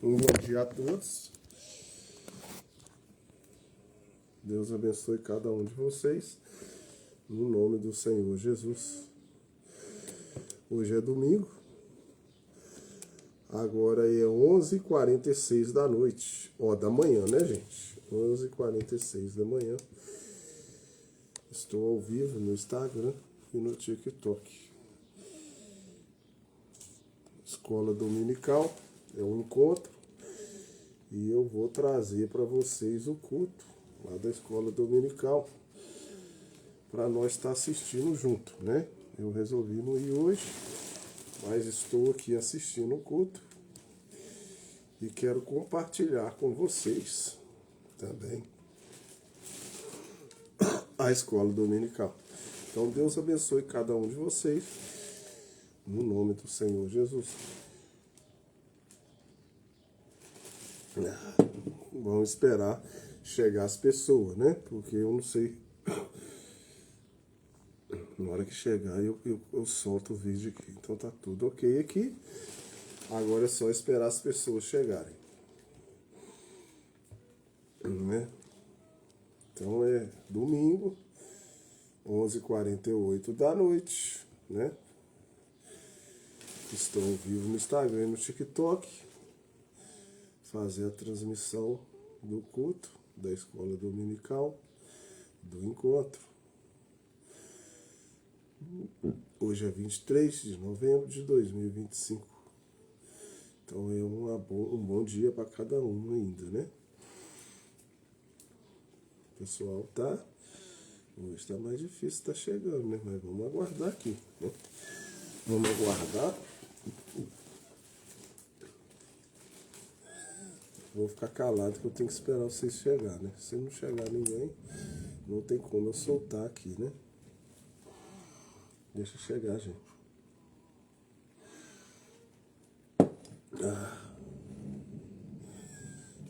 Um bom dia a todos. Deus abençoe cada um de vocês. No nome do Senhor Jesus. Hoje é domingo. Agora é 11h46 da noite. Da manhã, né, gente? 11h46 da manhã. Estou ao vivo no Instagram e no TikTok. Escola Dominical é um encontro. E eu vou trazer para vocês o culto lá da Escola Dominical para nós estar assistindo junto, né? Eu resolvi não ir hoje, mas estou aqui assistindo o culto e quero compartilhar com vocês também a Escola Dominical. Então Deus abençoe cada um de vocês, no nome do Senhor Jesus. Vamos esperar chegar as pessoas, né? Porque eu não sei. Na hora que chegar eu solto o vídeo aqui. Então tá tudo ok aqui. Agora é só esperar as pessoas chegarem. Né? Então é domingo, 11h48 da noite, né? Estou ao vivo no Instagram e no TikTok. Fazer a transmissão do culto da Escola Dominical, do encontro. Hoje é 23 de novembro de 2025. Então é um bom dia para cada um ainda, né? O pessoal tá... Hoje está mais difícil, tá chegando, né? Mas vamos aguardar aqui, né? Vamos aguardar. Vou ficar calado que eu tenho que esperar vocês chegarem, né? Se não chegar ninguém, não tem como eu soltar aqui, né? Deixa chegar, gente.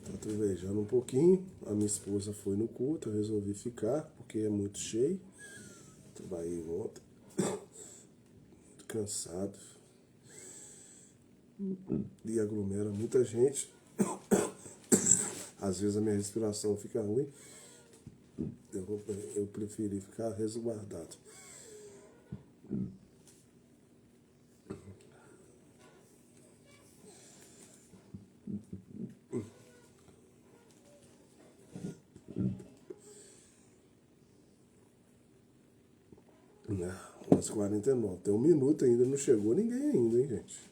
Tô trovejando um pouquinho. A minha esposa foi no culto, eu resolvi ficar, porque é muito cheio. Trabalhei ontem. Muito cansado. E aglomera muita gente. Às vezes a minha respiração fica ruim. Eu preferi ficar resguardado. Às 49. Tem um minuto ainda, não chegou ninguém ainda, hein, gente?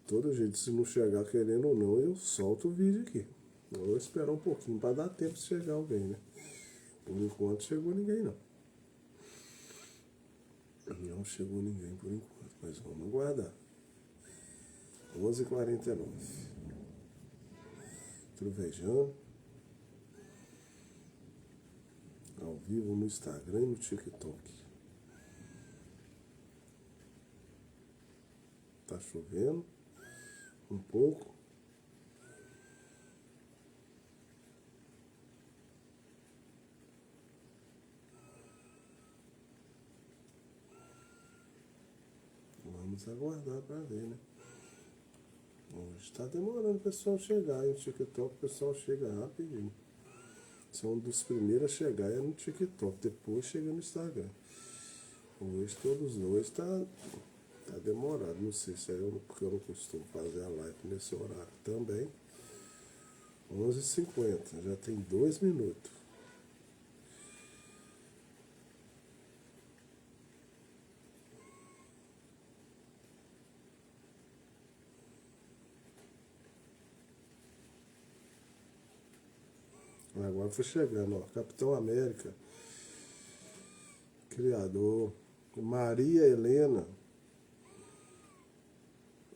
Todo jeito, se não chegar querendo ou não, eu solto o vídeo aqui. Eu vou esperar um pouquinho para dar tempo de chegar alguém, né? Por enquanto chegou ninguém, não. Não chegou ninguém por enquanto, mas vamos aguardar. 11h49. Trovejando. Ao vivo no Instagram e no TikTok. Tá chovendo um pouco. Vamos aguardar para ver, né? Hoje está demorando o pessoal chegar. E no TikTok o pessoal chega rapidinho. São um dos primeiros a chegar é no TikTok. Depois chega no Instagram. Hoje todos os dois tá demorado. Não sei se é porque eu não costumo fazer a live nesse horário também. 11h50. Já tem 2 minutos. Agora foi chegando, ó. Capitão América, criador, Maria Helena,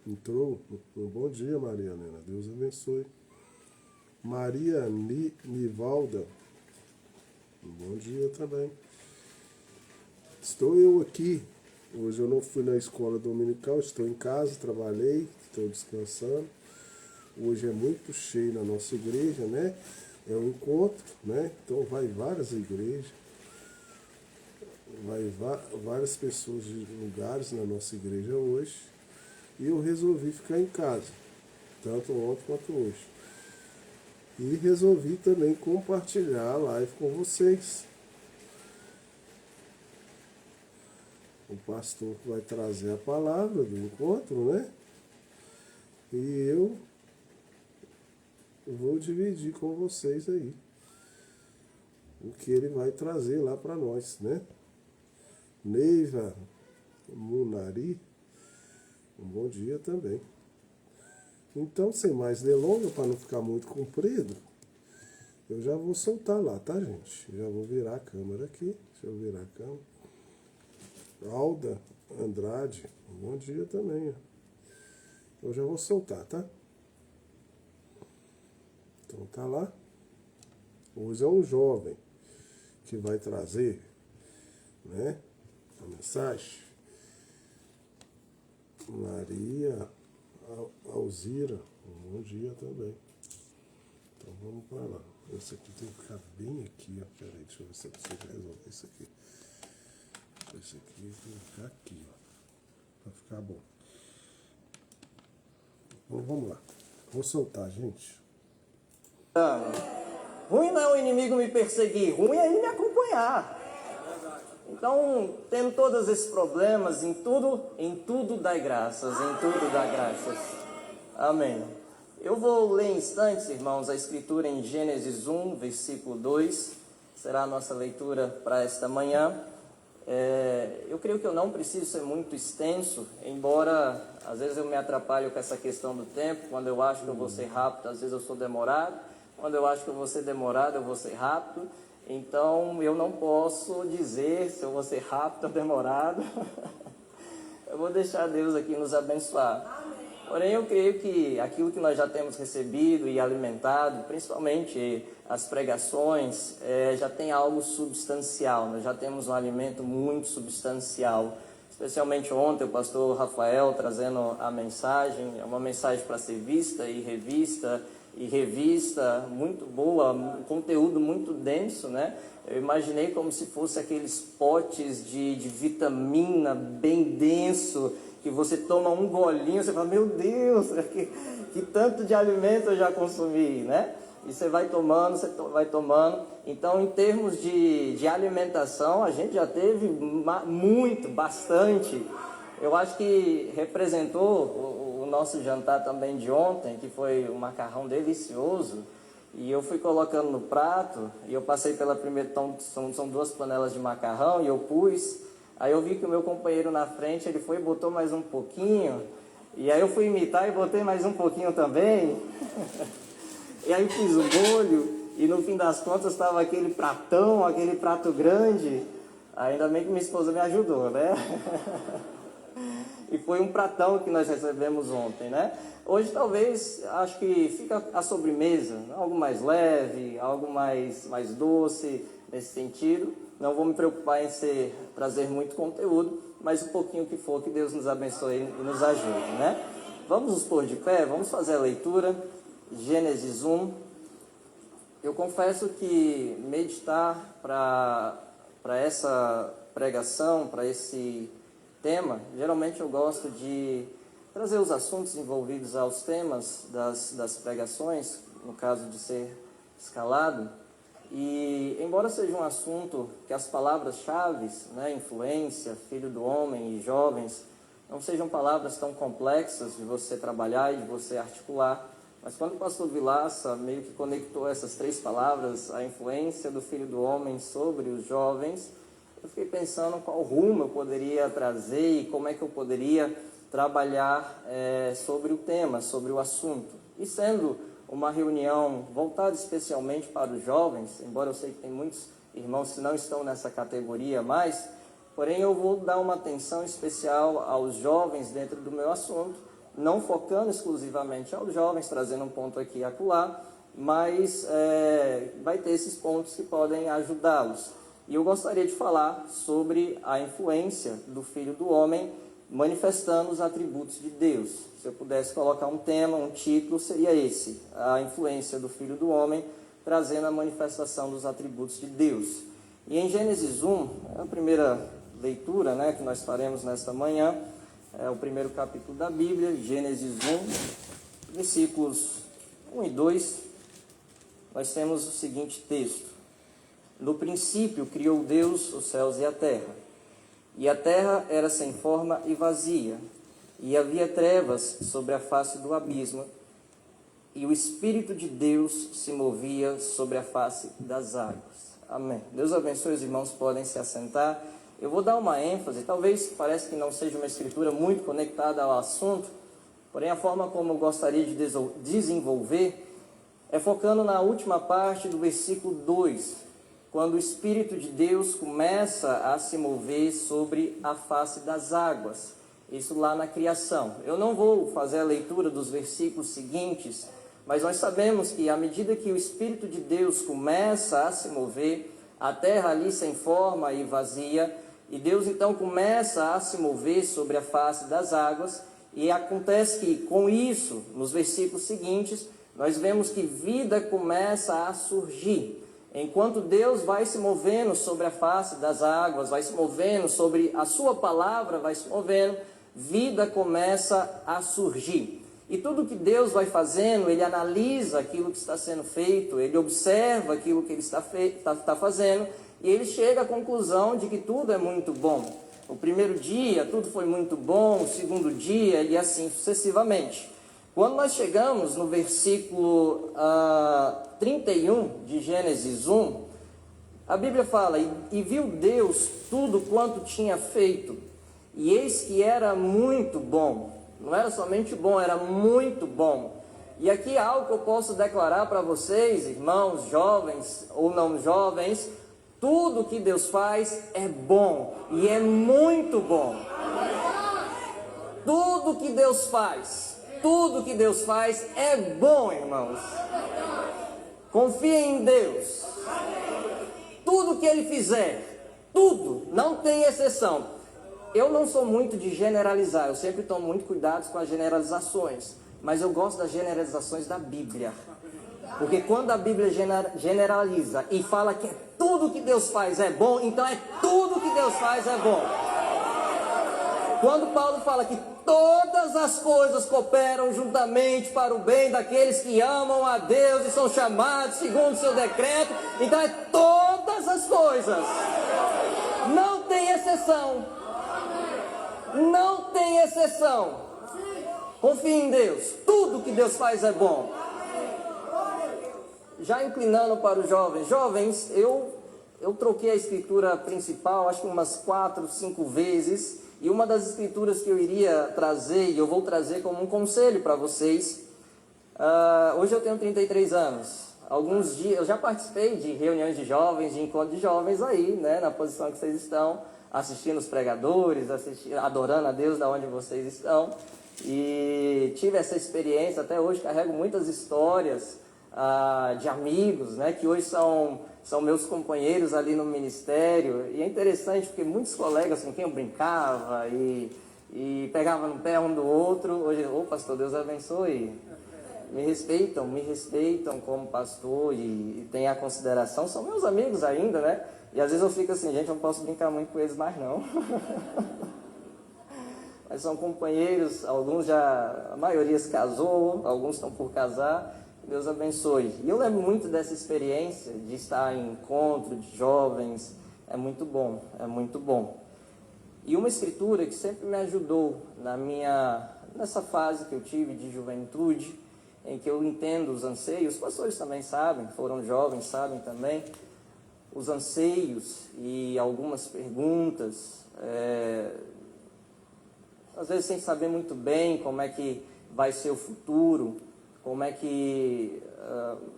entrou. Um bom dia, Maria Helena, Deus abençoe. Maria Nivalda, um bom dia também. Estou eu aqui, hoje eu não fui na escola dominical, estou em casa, trabalhei, estou descansando. Hoje é muito cheio na nossa igreja, né? É um encontro, né? Então vai várias igrejas, vai várias pessoas de lugares na nossa igreja hoje. E eu resolvi ficar em casa. tanto ontem quanto hoje. E resolvi também compartilhar a live com vocês. O pastor vai trazer a palavra do encontro, né? E eu vou dividir com vocês aí o que ele vai trazer lá para nós, né? Neiva Munari, um bom dia também. Então, sem mais delongas, para não ficar muito comprido, eu já vou soltar lá, tá, gente? Já vou virar a câmera aqui. Deixa eu virar a câmera. Alda Andrade, um bom dia também. Eu já vou soltar, tá? Então tá lá. Hoje é um jovem que vai trazer, né, a mensagem. Maria Alzira, um bom dia também. Então vamos para lá. Esse aqui tem que ficar bem aqui, ó. Peraí, deixa eu ver se eu consigo resolver isso aqui. Esse aqui tem que ficar aqui, ó. Pra ficar bom. Bom, vamos lá. Vou soltar, gente. Ruim não é o inimigo me perseguir, ruim é ele me acompanhar. Então, tendo todos esses problemas, em tudo dai graças, em tudo dai graças. Amém. Eu vou ler em instantes, irmãos, a escritura em Gênesis 1, versículo 2. Será a nossa leitura para esta manhã. Eu creio que eu não preciso ser muito extenso, embora às vezes eu me atrapalho com essa questão do tempo. Quando eu acho que eu vou ser rápido, às vezes eu sou demorado. Quando eu acho que eu vou ser demorado, eu vou ser rápido. Então eu não posso dizer se eu vou ser rápido ou demorado. Eu vou deixar Deus aqui nos abençoar. Porém, eu creio que aquilo que nós já temos recebido e alimentado, principalmente as pregações, já tem algo substancial. Nós já temos um alimento muito substancial. Especialmente ontem, o pastor Rafael trazendo a mensagem, é uma mensagem para ser vista e revista, muito boa, um conteúdo muito denso, né? Eu imaginei como se fosse aqueles potes de vitamina bem denso, que você toma um golinho, você fala, meu Deus, que tanto de alimento eu já consumi, né? E você vai tomando, Então, em termos de alimentação, a gente já teve bastante. Eu acho que representou o nosso jantar também de ontem, que foi um macarrão delicioso. E eu fui colocando no prato, e eu passei pela primeira, então são 2 panelas de macarrão, e eu pus. Aí eu vi que o meu companheiro na frente, ele foi e botou mais um pouquinho. E aí eu fui imitar e botei mais um pouquinho também. E aí fiz o molho, e no fim das contas estava aquele pratão, aquele prato grande. Ainda bem que minha esposa me ajudou, né? E foi um pratão que nós recebemos ontem, né? Hoje talvez, acho que fica a sobremesa, algo mais leve, algo mais doce nesse sentido. Não vou me preocupar em trazer muito conteúdo, mas um pouquinho que for, que Deus nos abençoe e nos ajude, né? Vamos nos pôr de pé, vamos fazer a leitura. Gênesis 1. Eu confesso que meditar para essa pregação, para esse tema, geralmente eu gosto de trazer os assuntos envolvidos aos temas das pregações, no caso de ser escalado. E embora seja um assunto que as palavras-chave, né, influência, filho do homem e jovens, não sejam palavras tão complexas de você trabalhar e de você articular, mas quando o pastor Vilaça meio que conectou essas 3 palavras, a influência do filho do homem sobre os jovens, eu fiquei pensando qual rumo eu poderia trazer e como é que eu poderia trabalhar sobre o tema, sobre o assunto. E sendo uma reunião voltada especialmente para os jovens, embora eu sei que tem muitos irmãos que não estão nessa categoria mais, porém eu vou dar uma atenção especial aos jovens dentro do meu assunto, não focando exclusivamente aos jovens, trazendo um ponto aqui e acolá, mas vai ter esses pontos que podem ajudá-los. E eu gostaria de falar sobre a influência do Filho do Homem manifestando os atributos de Deus. Se eu pudesse colocar um tema, um título, seria esse: a influência do Filho do Homem trazendo a manifestação dos atributos de Deus. E em Gênesis 1, é a primeira leitura, né, que nós faremos nesta manhã, é o primeiro capítulo da Bíblia, Gênesis 1. versículos 1 e 2, nós temos o seguinte texto: No princípio criou Deus os céus e a terra era sem forma e vazia, e havia trevas sobre a face do abismo, e o Espírito de Deus se movia sobre a face das águas. Amém. Deus abençoe, os irmãos podem se assentar. Eu vou dar uma ênfase, talvez parece que não seja uma escritura muito conectada ao assunto, porém a forma como eu gostaria de desenvolver é focando na última parte do versículo 2, quando o Espírito de Deus começa a se mover sobre a face das águas. Isso lá na criação. Eu não vou fazer a leitura dos versículos seguintes, mas nós sabemos que à medida que o Espírito de Deus começa a se mover, a terra ali sem forma e vazia, e Deus então começa a se mover sobre a face das águas, e acontece que com isso, nos versículos seguintes, nós vemos que vida começa a surgir. Enquanto Deus vai se movendo sobre a face das águas, vai se movendo sobre a sua palavra, vai se movendo, vida começa a surgir. E tudo que Deus vai fazendo, Ele analisa aquilo que está sendo feito, Ele observa aquilo que Ele está fazendo, e Ele chega à conclusão de que tudo é muito bom. O primeiro dia, tudo foi muito bom, o segundo dia, e assim sucessivamente. Quando nós chegamos no versículo 31 de Gênesis 1, a Bíblia fala: E viu Deus tudo quanto tinha feito, e eis que era muito bom. Não era somente bom, era muito bom. E aqui há algo que eu posso declarar para vocês, irmãos, jovens ou não jovens: tudo que Deus faz é bom, e é muito bom. Tudo que Deus faz é bom, irmãos. Confia em Deus. Tudo que Ele fizer, tudo, não tem exceção. Eu não sou muito de generalizar, eu sempre tomo muito cuidado com as generalizações, mas eu gosto das generalizações da Bíblia. Porque quando a Bíblia generaliza e fala que tudo que Deus faz é bom, então é tudo que Deus faz é bom. Quando Paulo fala que todas as coisas cooperam juntamente para o bem daqueles que amam a Deus e são chamados segundo o seu decreto, então é todas as coisas. Não tem exceção. Não tem exceção. Confie em Deus. Tudo que Deus faz é bom. Já inclinando para os jovens. Jovens, eu troquei a escritura principal, acho que umas 4, 5 vezes. E uma das escrituras que eu iria trazer, e eu vou trazer como um conselho para vocês. Hoje eu tenho 33 anos. Alguns dias, eu já participei de reuniões de jovens, de encontros de jovens aí, né, na posição que vocês estão, assistindo os pregadores, adorando a Deus da onde vocês estão. E tive essa experiência, até hoje carrego muitas histórias de amigos, né, que hoje são meus companheiros ali no ministério. E é interessante porque muitos colegas com quem eu brincava e pegava no pé um do outro, hoje, pastor, Deus abençoe, me respeitam como pastor e têm a consideração, são meus amigos ainda, né? E às vezes eu fico assim, gente, eu não posso brincar muito com eles mais não. Mas são companheiros, a maioria se casou, alguns estão por casar. Deus abençoe. E eu lembro muito dessa experiência de estar em encontro de jovens. É muito bom, é muito bom. E uma escritura que sempre me ajudou nessa fase que eu tive de juventude, em que eu entendo os anseios, os pastores também sabem, foram jovens, sabem também, os anseios e algumas perguntas, às vezes sem saber muito bem como é que vai ser o futuro, como é que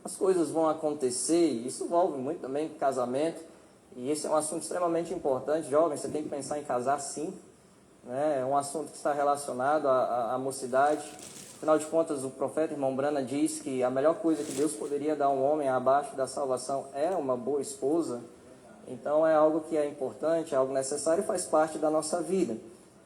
as coisas vão acontecer. Isso envolve muito também casamento, e esse é um assunto extremamente importante. Jovens, você tem que pensar em casar sim, né? É um assunto que está relacionado à mocidade. Afinal de contas, o profeta irmão Brana diz que a melhor coisa que Deus poderia dar a um homem abaixo da salvação é uma boa esposa. Então é algo que é importante, é algo necessário e faz parte da nossa vida.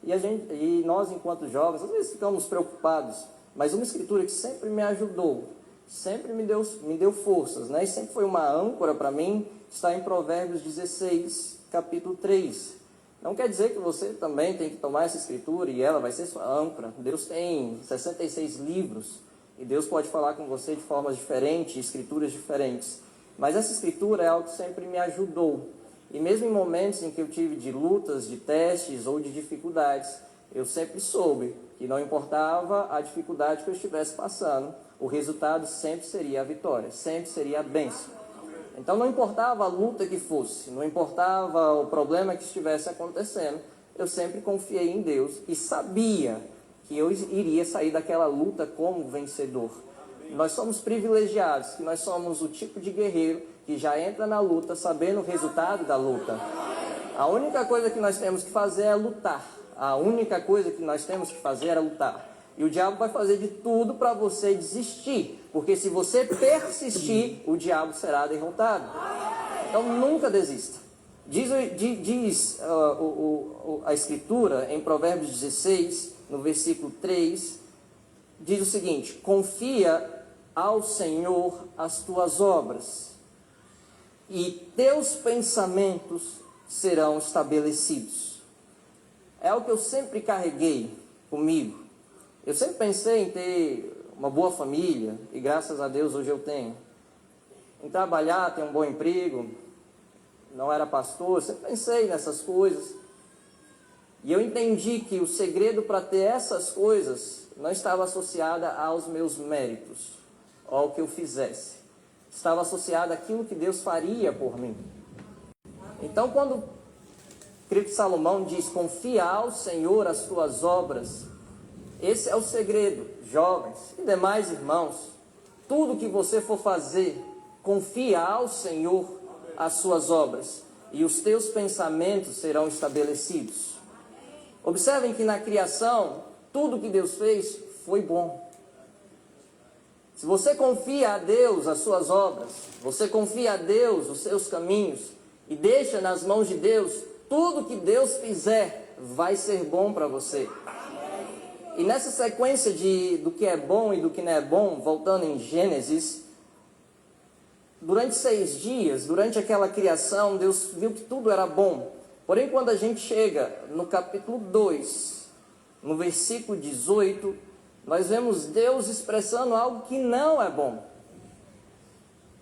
E nós, enquanto jovens, às vezes ficamos preocupados, mas uma escritura que sempre me ajudou, sempre me deu forças, né? E sempre foi uma âncora para mim, está em Provérbios 16, capítulo 3. Não quer dizer que você também tem que tomar essa escritura e ela vai ser sua âncora. Deus tem 66 livros E Deus pode falar com você de formas diferentes, escrituras diferentes. Mas essa escritura é algo que sempre me ajudou. E mesmo em momentos em que eu tive de lutas, de testes ou de dificuldades, eu sempre soube que não importava a dificuldade que eu estivesse passando, o resultado sempre seria a vitória, sempre seria a bênção. Então não importava a luta que fosse, não importava o problema que estivesse acontecendo, eu sempre confiei em Deus e sabia que eu iria sair daquela luta como vencedor. Nós somos privilegiados, que nós somos o tipo de guerreiro que já entra na luta sabendo o resultado da luta. A única coisa que nós temos que fazer é lutar. A única coisa que nós temos que fazer é lutar. E o diabo vai fazer de tudo para você desistir. Porque se você persistir, o diabo será derrotado. Então nunca desista. Diz a Escritura em Provérbios 16, no versículo 3, diz o seguinte: confia ao Senhor as tuas obras, e teus pensamentos serão estabelecidos. É o que eu sempre carreguei comigo. Eu sempre pensei em ter uma boa família, e graças a Deus hoje eu tenho. Em trabalhar, ter um bom emprego. Não era pastor, eu sempre pensei nessas coisas. E eu entendi que o segredo para ter essas coisas não estava associado aos meus méritos, ou ao que eu fizesse. Estava associado àquilo que Deus faria por mim. Então, quando o escrito de Salomão diz: confia ao Senhor as tuas obras, esse é o segredo, jovens e demais irmãos. Tudo que você for fazer, confia ao Senhor as suas obras, e os teus pensamentos serão estabelecidos. Observem que na criação, tudo que Deus fez foi bom. Se você confia a Deus as suas obras, você confia a Deus os seus caminhos, e deixa nas mãos de Deus, tudo que Deus fizer vai ser bom para você. E nessa sequência do que é bom e do que não é bom, voltando em Gênesis, durante 6 dias, durante aquela criação, Deus viu que tudo era bom. Porém, quando a gente chega no capítulo 2, no versículo 18, nós vemos Deus expressando algo que não é bom.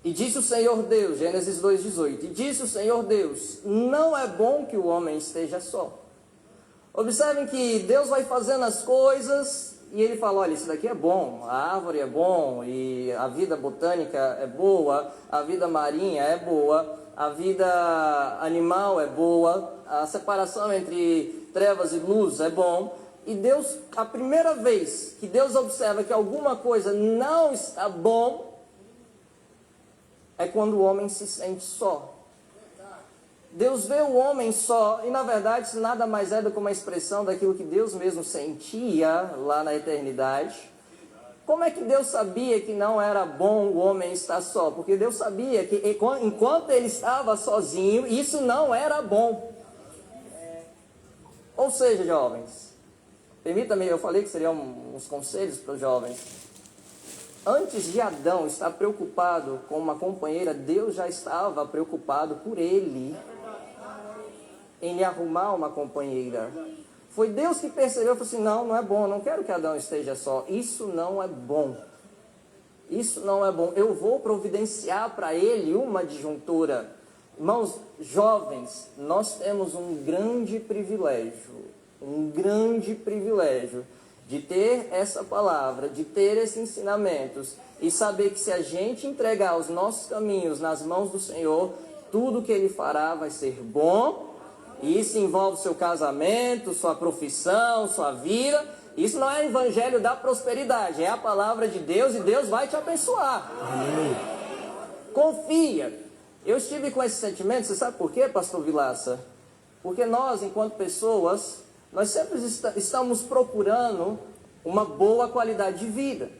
E disse o Senhor Deus, Gênesis 2:18, e disse o Senhor Deus: não é bom que o homem esteja só. Observem que Deus vai fazendo as coisas e Ele fala: olha, isso daqui é bom, a árvore é bom, e a vida botânica é boa, a vida marinha é boa, a vida animal é boa, a separação entre trevas e luz é bom. E Deus, a primeira vez que Deus observa que alguma coisa não está bom, é quando o homem se sente só. Deus vê o homem só, e na verdade isso nada mais é do que uma expressão daquilo que Deus mesmo sentia lá na eternidade. Como é que Deus sabia que não era bom o homem estar só? Porque Deus sabia que enquanto ele estava sozinho, isso não era bom. Ou seja, jovens, permita-me, eu falei que seriam uns conselhos para os jovens. Antes de Adão estar preocupado com uma companheira, Deus já estava preocupado por ele, em lhe arrumar uma companheira. Foi Deus que percebeu e falou assim: não é bom, não quero que Adão esteja só. Isso não é bom. Isso não é bom. Eu vou providenciar para ele uma adjuntora. Irmãos, jovens, nós temos um grande privilégio de ter essa palavra, de ter esses ensinamentos e saber que se a gente entregar os nossos caminhos nas mãos do Senhor, tudo que Ele fará vai ser bom. E isso envolve seu casamento, sua profissão, sua vida. Isso não é o evangelho da prosperidade, é a palavra de Deus, e Deus vai te abençoar. Amém. Confia. Eu estive com esse sentimento, você sabe por quê, pastor Vilaça? Porque nós, enquanto pessoas, nós sempre estamos procurando uma boa qualidade de vida.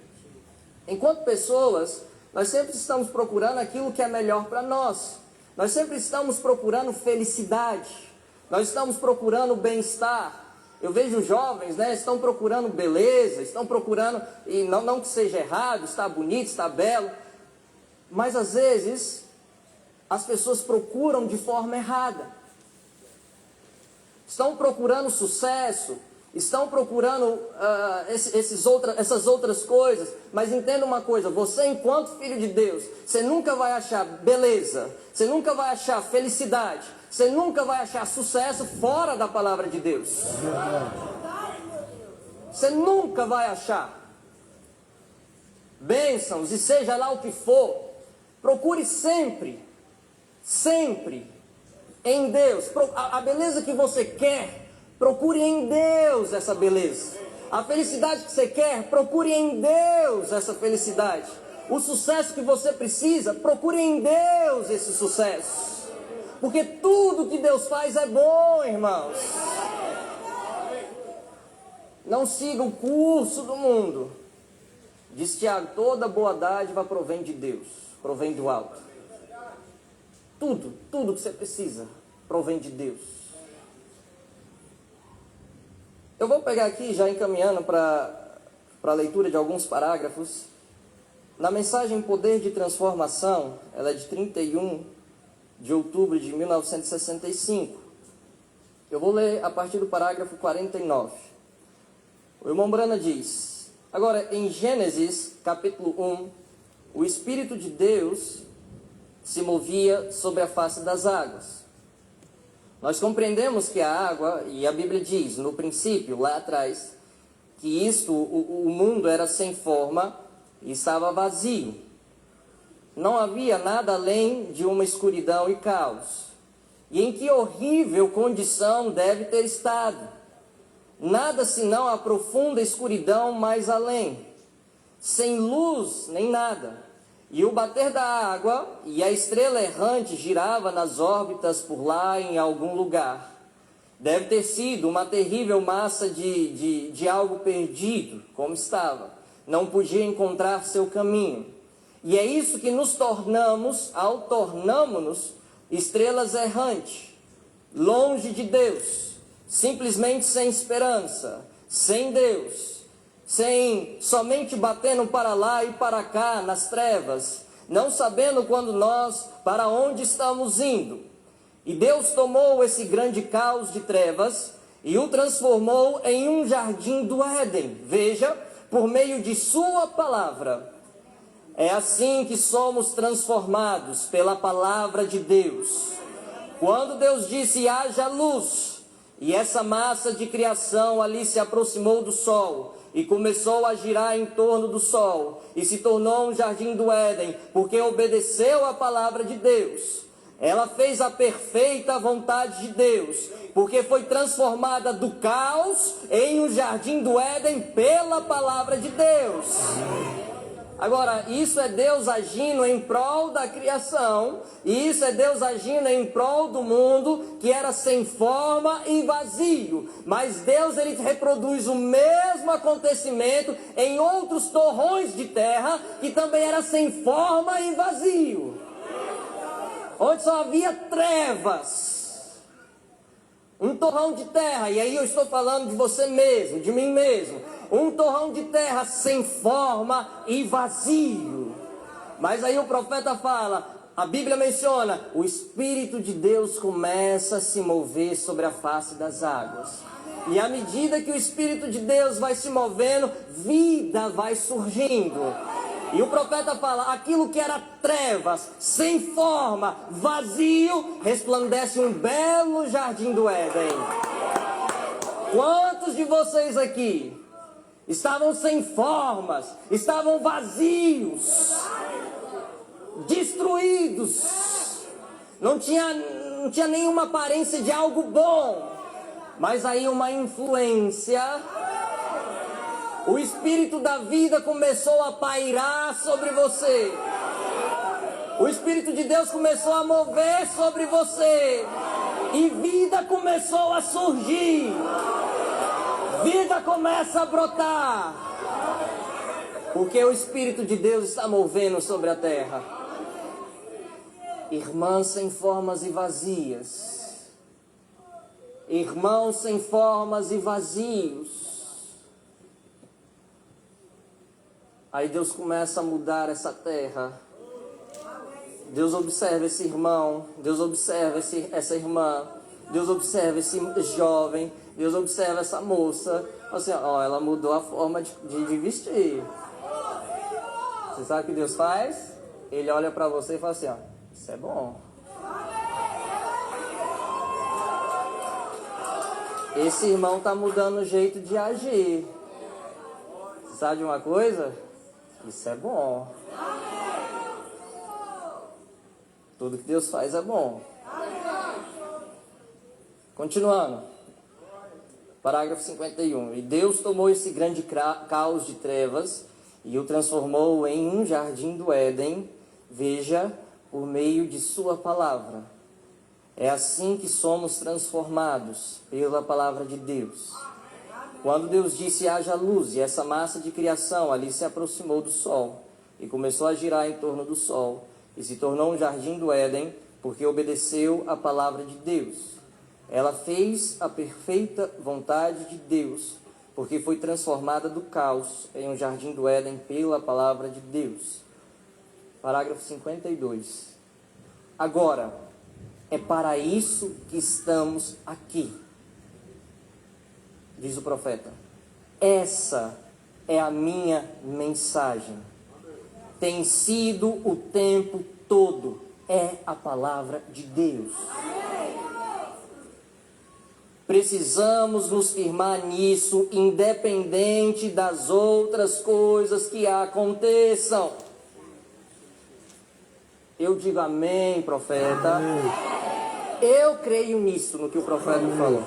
Enquanto pessoas, nós sempre estamos procurando aquilo que é melhor para nós. Nós sempre estamos procurando felicidade. Nós estamos procurando bem-estar. Eu vejo jovens, estão procurando beleza, estão procurando, e não que seja errado, está bonito, está belo, mas às vezes as pessoas procuram de forma errada. Estão procurando sucesso, estão procurando essas outras coisas, mas entenda uma coisa, você enquanto filho de Deus, você nunca vai achar beleza, você nunca vai achar felicidade, você nunca vai achar sucesso fora da palavra de Deus. Você nunca vai achar bênçãos, e seja lá o que for, procure sempre em Deus. A beleza que você quer, procure em Deus essa beleza. A felicidade que você quer, procure em Deus essa felicidade. O sucesso que você precisa, procure em Deus esse sucesso. Porque tudo que Deus faz é bom, irmãos. Não siga o curso do mundo. Diz Tiago, toda boa dádiva provém de Deus, provém do alto. Tudo que você precisa provém de Deus. Eu vou pegar aqui, já encaminhando para a leitura de alguns parágrafos. Na mensagem Poder de Transformação, ela é de 31 de outubro de 1965. Eu vou ler a partir do parágrafo 49. O irmão Brana diz: agora, em Gênesis, capítulo 1, o Espírito de Deus se movia sobre a face das águas. Nós compreendemos que a água, e a Bíblia diz, no princípio, lá atrás, que o mundo era sem forma e estava vazio. Não havia nada além de uma escuridão e caos. E em que horrível condição deve ter estado. Nada senão a profunda escuridão mais além, sem luz nem nada. E o bater da água e a estrela errante girava nas órbitas por lá em algum lugar. Deve ter sido uma terrível massa de algo perdido, como estava. Não podia encontrar seu caminho. E é isso que nos tornamos, ao tornamo-nos estrelas errantes, longe de Deus. Simplesmente sem esperança, sem Deus, somente batendo para lá e para cá nas trevas, não sabendo para onde estamos indo. E Deus tomou esse grande caos de trevas e o transformou em um jardim do Éden. Veja, por meio de sua palavra. É assim que somos transformados pela palavra de Deus. Quando Deus disse, haja luz, e essa massa de criação ali se aproximou do sol e começou a girar em torno do sol e se tornou um jardim do Éden, porque obedeceu à palavra de Deus. Ela fez a perfeita vontade de Deus, porque foi transformada do caos em um jardim do Éden pela palavra de Deus. Agora, isso é Deus agindo em prol da criação, e isso é Deus agindo em prol do mundo que era sem forma e vazio. Mas Deus, ele reproduz o mesmo acontecimento em outros torrões de terra que também era sem forma e vazio, onde só havia trevas. Um torrão de terra, e aí eu estou falando de você mesmo, de mim mesmo. Um torrão de terra sem forma e vazio. Mas aí o profeta fala, a Bíblia menciona, o Espírito de Deus começa a se mover sobre a face das águas. E à medida que o Espírito de Deus vai se movendo, vida vai surgindo. E o profeta fala, aquilo que era trevas, sem forma, vazio, resplandece um belo jardim do Éden. Quantos de vocês aqui estavam sem formas, estavam vazios, destruídos, não tinha nenhuma aparência de algo bom, mas aí uma influência, o Espírito da vida começou a pairar sobre você, o Espírito de Deus começou a mover sobre você, e vida começou a surgir. Vida começa a brotar, porque o Espírito de Deus está movendo sobre a terra. Irmãs sem formas e vazias, irmãos sem formas e vazios. Aí Deus começa a mudar essa terra. Deus observa esse irmão, Deus observa essa irmã, Deus observa esse jovem, Deus observa essa moça, assim, ó, ela mudou a forma de vestir. Você sabe o que Deus faz? Ele olha para você e fala assim, ó, isso é bom. Esse irmão está mudando o jeito de agir. Você sabe de uma coisa? Isso é bom. Tudo que Deus faz é bom. Continuando. Parágrafo 51. E Deus tomou esse grande caos de trevas e o transformou em um jardim do Éden, veja, por meio de sua palavra. É assim que somos transformados pela palavra de Deus. Quando Deus disse haja luz, e essa massa de criação ali se aproximou do sol e começou a girar em torno do sol e se tornou um jardim do Éden porque obedeceu a palavra de Deus. Ela fez a perfeita vontade de Deus porque foi transformada do caos em um jardim do Éden pela palavra de Deus. Parágrafo 52. Agora, é para isso que estamos aqui, diz o profeta. Essa é a minha mensagem. Tem sido o tempo todo. É a palavra de Deus. Precisamos nos firmar nisso, independente das outras coisas que aconteçam. Eu digo amém, profeta. Amém. Eu creio nisso, no que o profeta falou.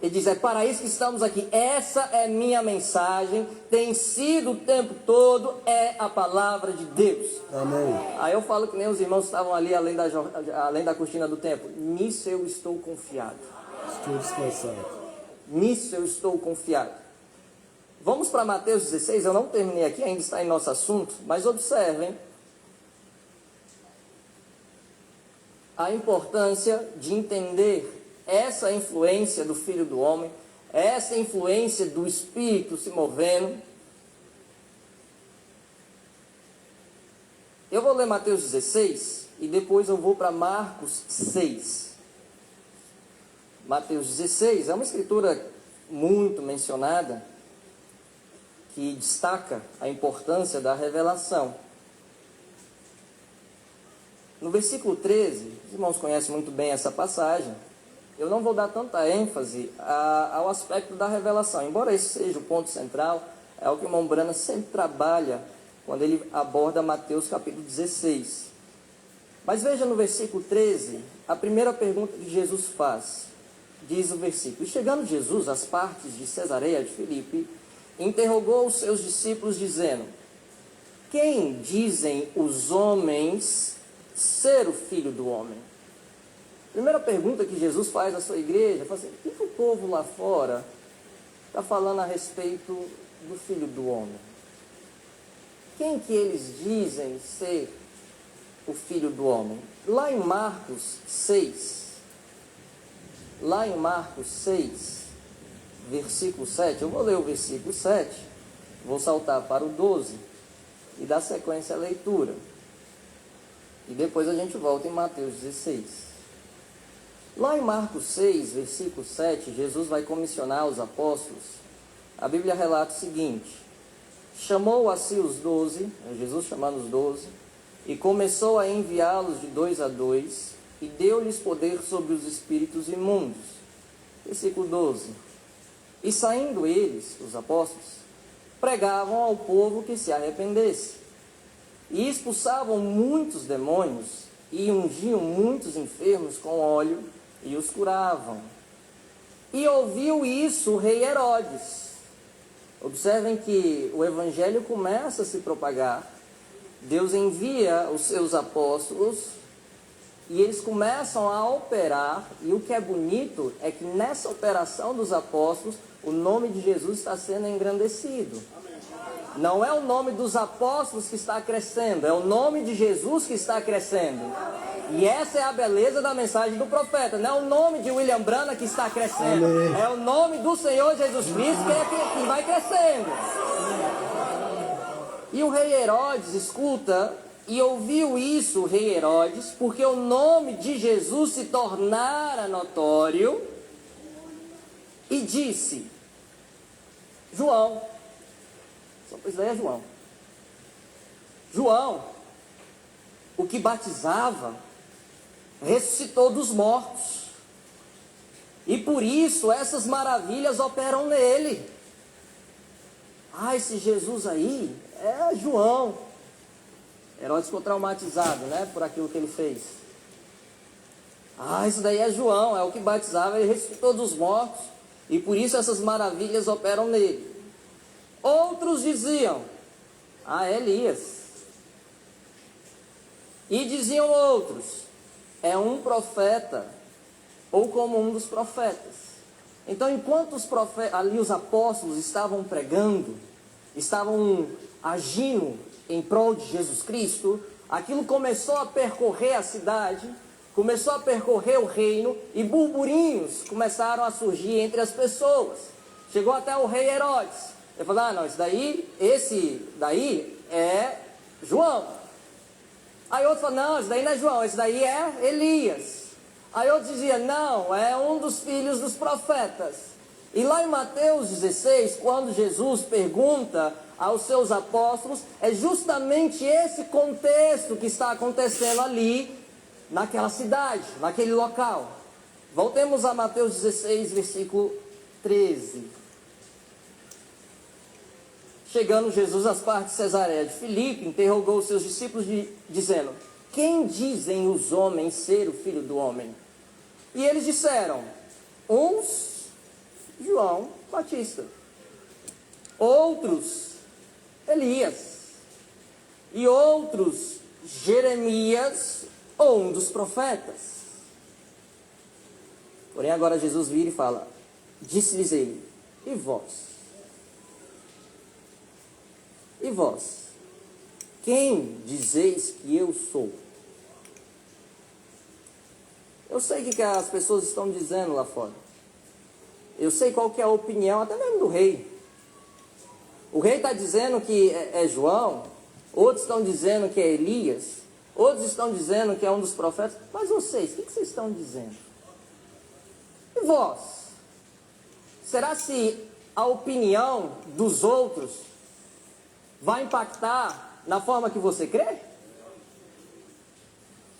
Ele diz, é para isso que estamos aqui. Essa é minha mensagem. Tem sido o tempo todo. É a palavra de Deus. Amém. Aí eu falo que nem os irmãos estavam ali além da cortina do templo. Nisso eu estou confiado. Estou descansado. Nisso eu estou confiado. Vamos para Mateus 16. Eu não terminei aqui, ainda está em nosso assunto. Mas observem a importância de entender essa influência do Filho do Homem, essa influência do Espírito se movendo. Eu vou ler Mateus 16 e depois eu vou para Marcos 6. Mateus 16 é uma escritura muito mencionada que destaca a importância da revelação. No versículo 13, os irmãos conhecem muito bem essa passagem. Eu não vou dar tanta ênfase ao aspecto da revelação, embora esse seja o ponto central, é o que o irmão Brana sempre trabalha quando ele aborda Mateus capítulo 16. Mas veja no versículo 13, a primeira pergunta que Jesus faz. Diz o versículo, e chegando Jesus às partes de Cesareia de Filipe, interrogou os seus discípulos dizendo, quem dizem os homens ser o Filho do Homem? Primeira pergunta que Jesus faz à sua igreja, fala assim, o que o povo lá fora está falando a respeito do Filho do Homem? Quem que eles dizem ser o Filho do Homem? Lá em Marcos 6, versículo 7, eu vou ler o versículo 7, vou saltar para o 12 e dar sequência à leitura. E depois a gente volta em Mateus 16. Lá em Marcos 6, versículo 7, Jesus vai comissionar os apóstolos. A Bíblia relata o seguinte, chamou a si os 12, Jesus chamando os 12, e começou a enviá-los de 2 a 2, e deu-lhes poder sobre os espíritos imundos. Versículo 12. E saindo eles, os apóstolos, pregavam ao povo que se arrependesse. E expulsavam muitos demônios, e ungiam muitos enfermos com óleo, e os curavam. E ouviu isso o rei Herodes. Observem que o evangelho começa a se propagar. Deus envia os seus apóstolos, e eles começam a operar, e o que é bonito é que nessa operação dos apóstolos, o nome de Jesus está sendo engrandecido. Não é o nome dos apóstolos que está crescendo, é o nome de Jesus que está crescendo. E essa é a beleza da mensagem do profeta. Não é o nome de William Branham que está crescendo, é o nome do Senhor Jesus Cristo que vai crescendo. E o rei Herodes escuta, e ouviu isso o rei Herodes, porque o nome de Jesus se tornara notório. e disse: João, isso daí é João. João, o que batizava, ressuscitou dos mortos. E por isso essas maravilhas operam nele. Esse Jesus aí é João. Herodes ficou traumatizado, né, por aquilo que ele fez. Isso daí é João, é o que batizava, ele ressuscitou dos mortos. E por isso essas maravilhas operam nele. Outros diziam: é Elias. E diziam outros: é um profeta, ou como um dos profetas. Então, enquanto ali os apóstolos estavam pregando, estavam agindo em prol de Jesus Cristo, aquilo começou a percorrer a cidade, começou a percorrer o reino, e burburinhos começaram a surgir entre as pessoas. Chegou até o rei Herodes. Ele falou: não, esse daí é João. Aí outro falou: não, esse daí não é João, esse daí é Elias. Aí outro dizia: não, é um dos filhos dos profetas. E lá em Mateus 16, quando Jesus pergunta aos seus apóstolos, é justamente esse contexto que está acontecendo ali, naquela cidade, naquele local. Voltemos a Mateus 16, versículo 13. Chegando Jesus às partes de Cesareia de Filipe, interrogou os seus discípulos dizendo: quem dizem os homens ser o Filho do Homem? E eles disseram: uns, João Batista, outros, Elias, e outros, Jeremias, ou um dos profetas. Porém agora Jesus vira e fala: disse-lhes ele: e vós? E vós? Quem dizeis que eu sou? Eu sei o que as pessoas estão dizendo lá fora. Eu sei qual que é a opinião, até mesmo do rei. O rei está dizendo que é João, outros estão dizendo que é Elias, outros estão dizendo que é um dos profetas. Mas vocês, o que vocês estão dizendo? E vós? Será se a opinião dos outros vai impactar na forma que você crê?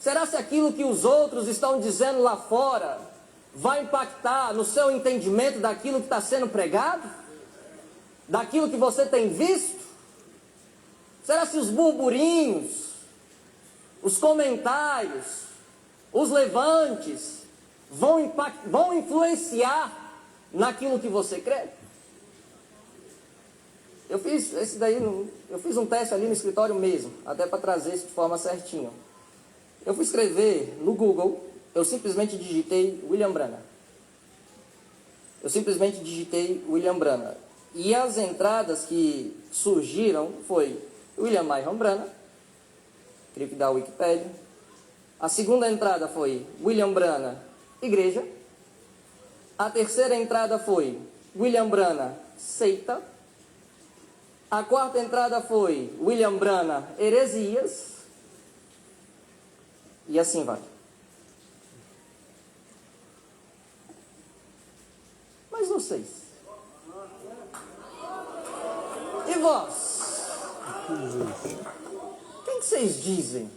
Será se aquilo que os outros estão dizendo lá fora vai impactar no seu entendimento daquilo que está sendo pregado? Daquilo que você tem visto? Será se os burburinhos, os comentários, os levantes vão influenciar naquilo que você crê? Eu fiz um teste ali no escritório mesmo, até para trazer isso de forma certinha. Eu fui escrever no Google, eu simplesmente digitei William Branham. E as entradas que surgiram foi William Myron Branham, creio que da Wikipédia. A segunda entrada foi William Branham, igreja. A terceira entrada foi William Branham, seita. A quarta entrada foi William Branham, heresias. E assim vai. Mas vocês? E vós? Quem que vocês dizem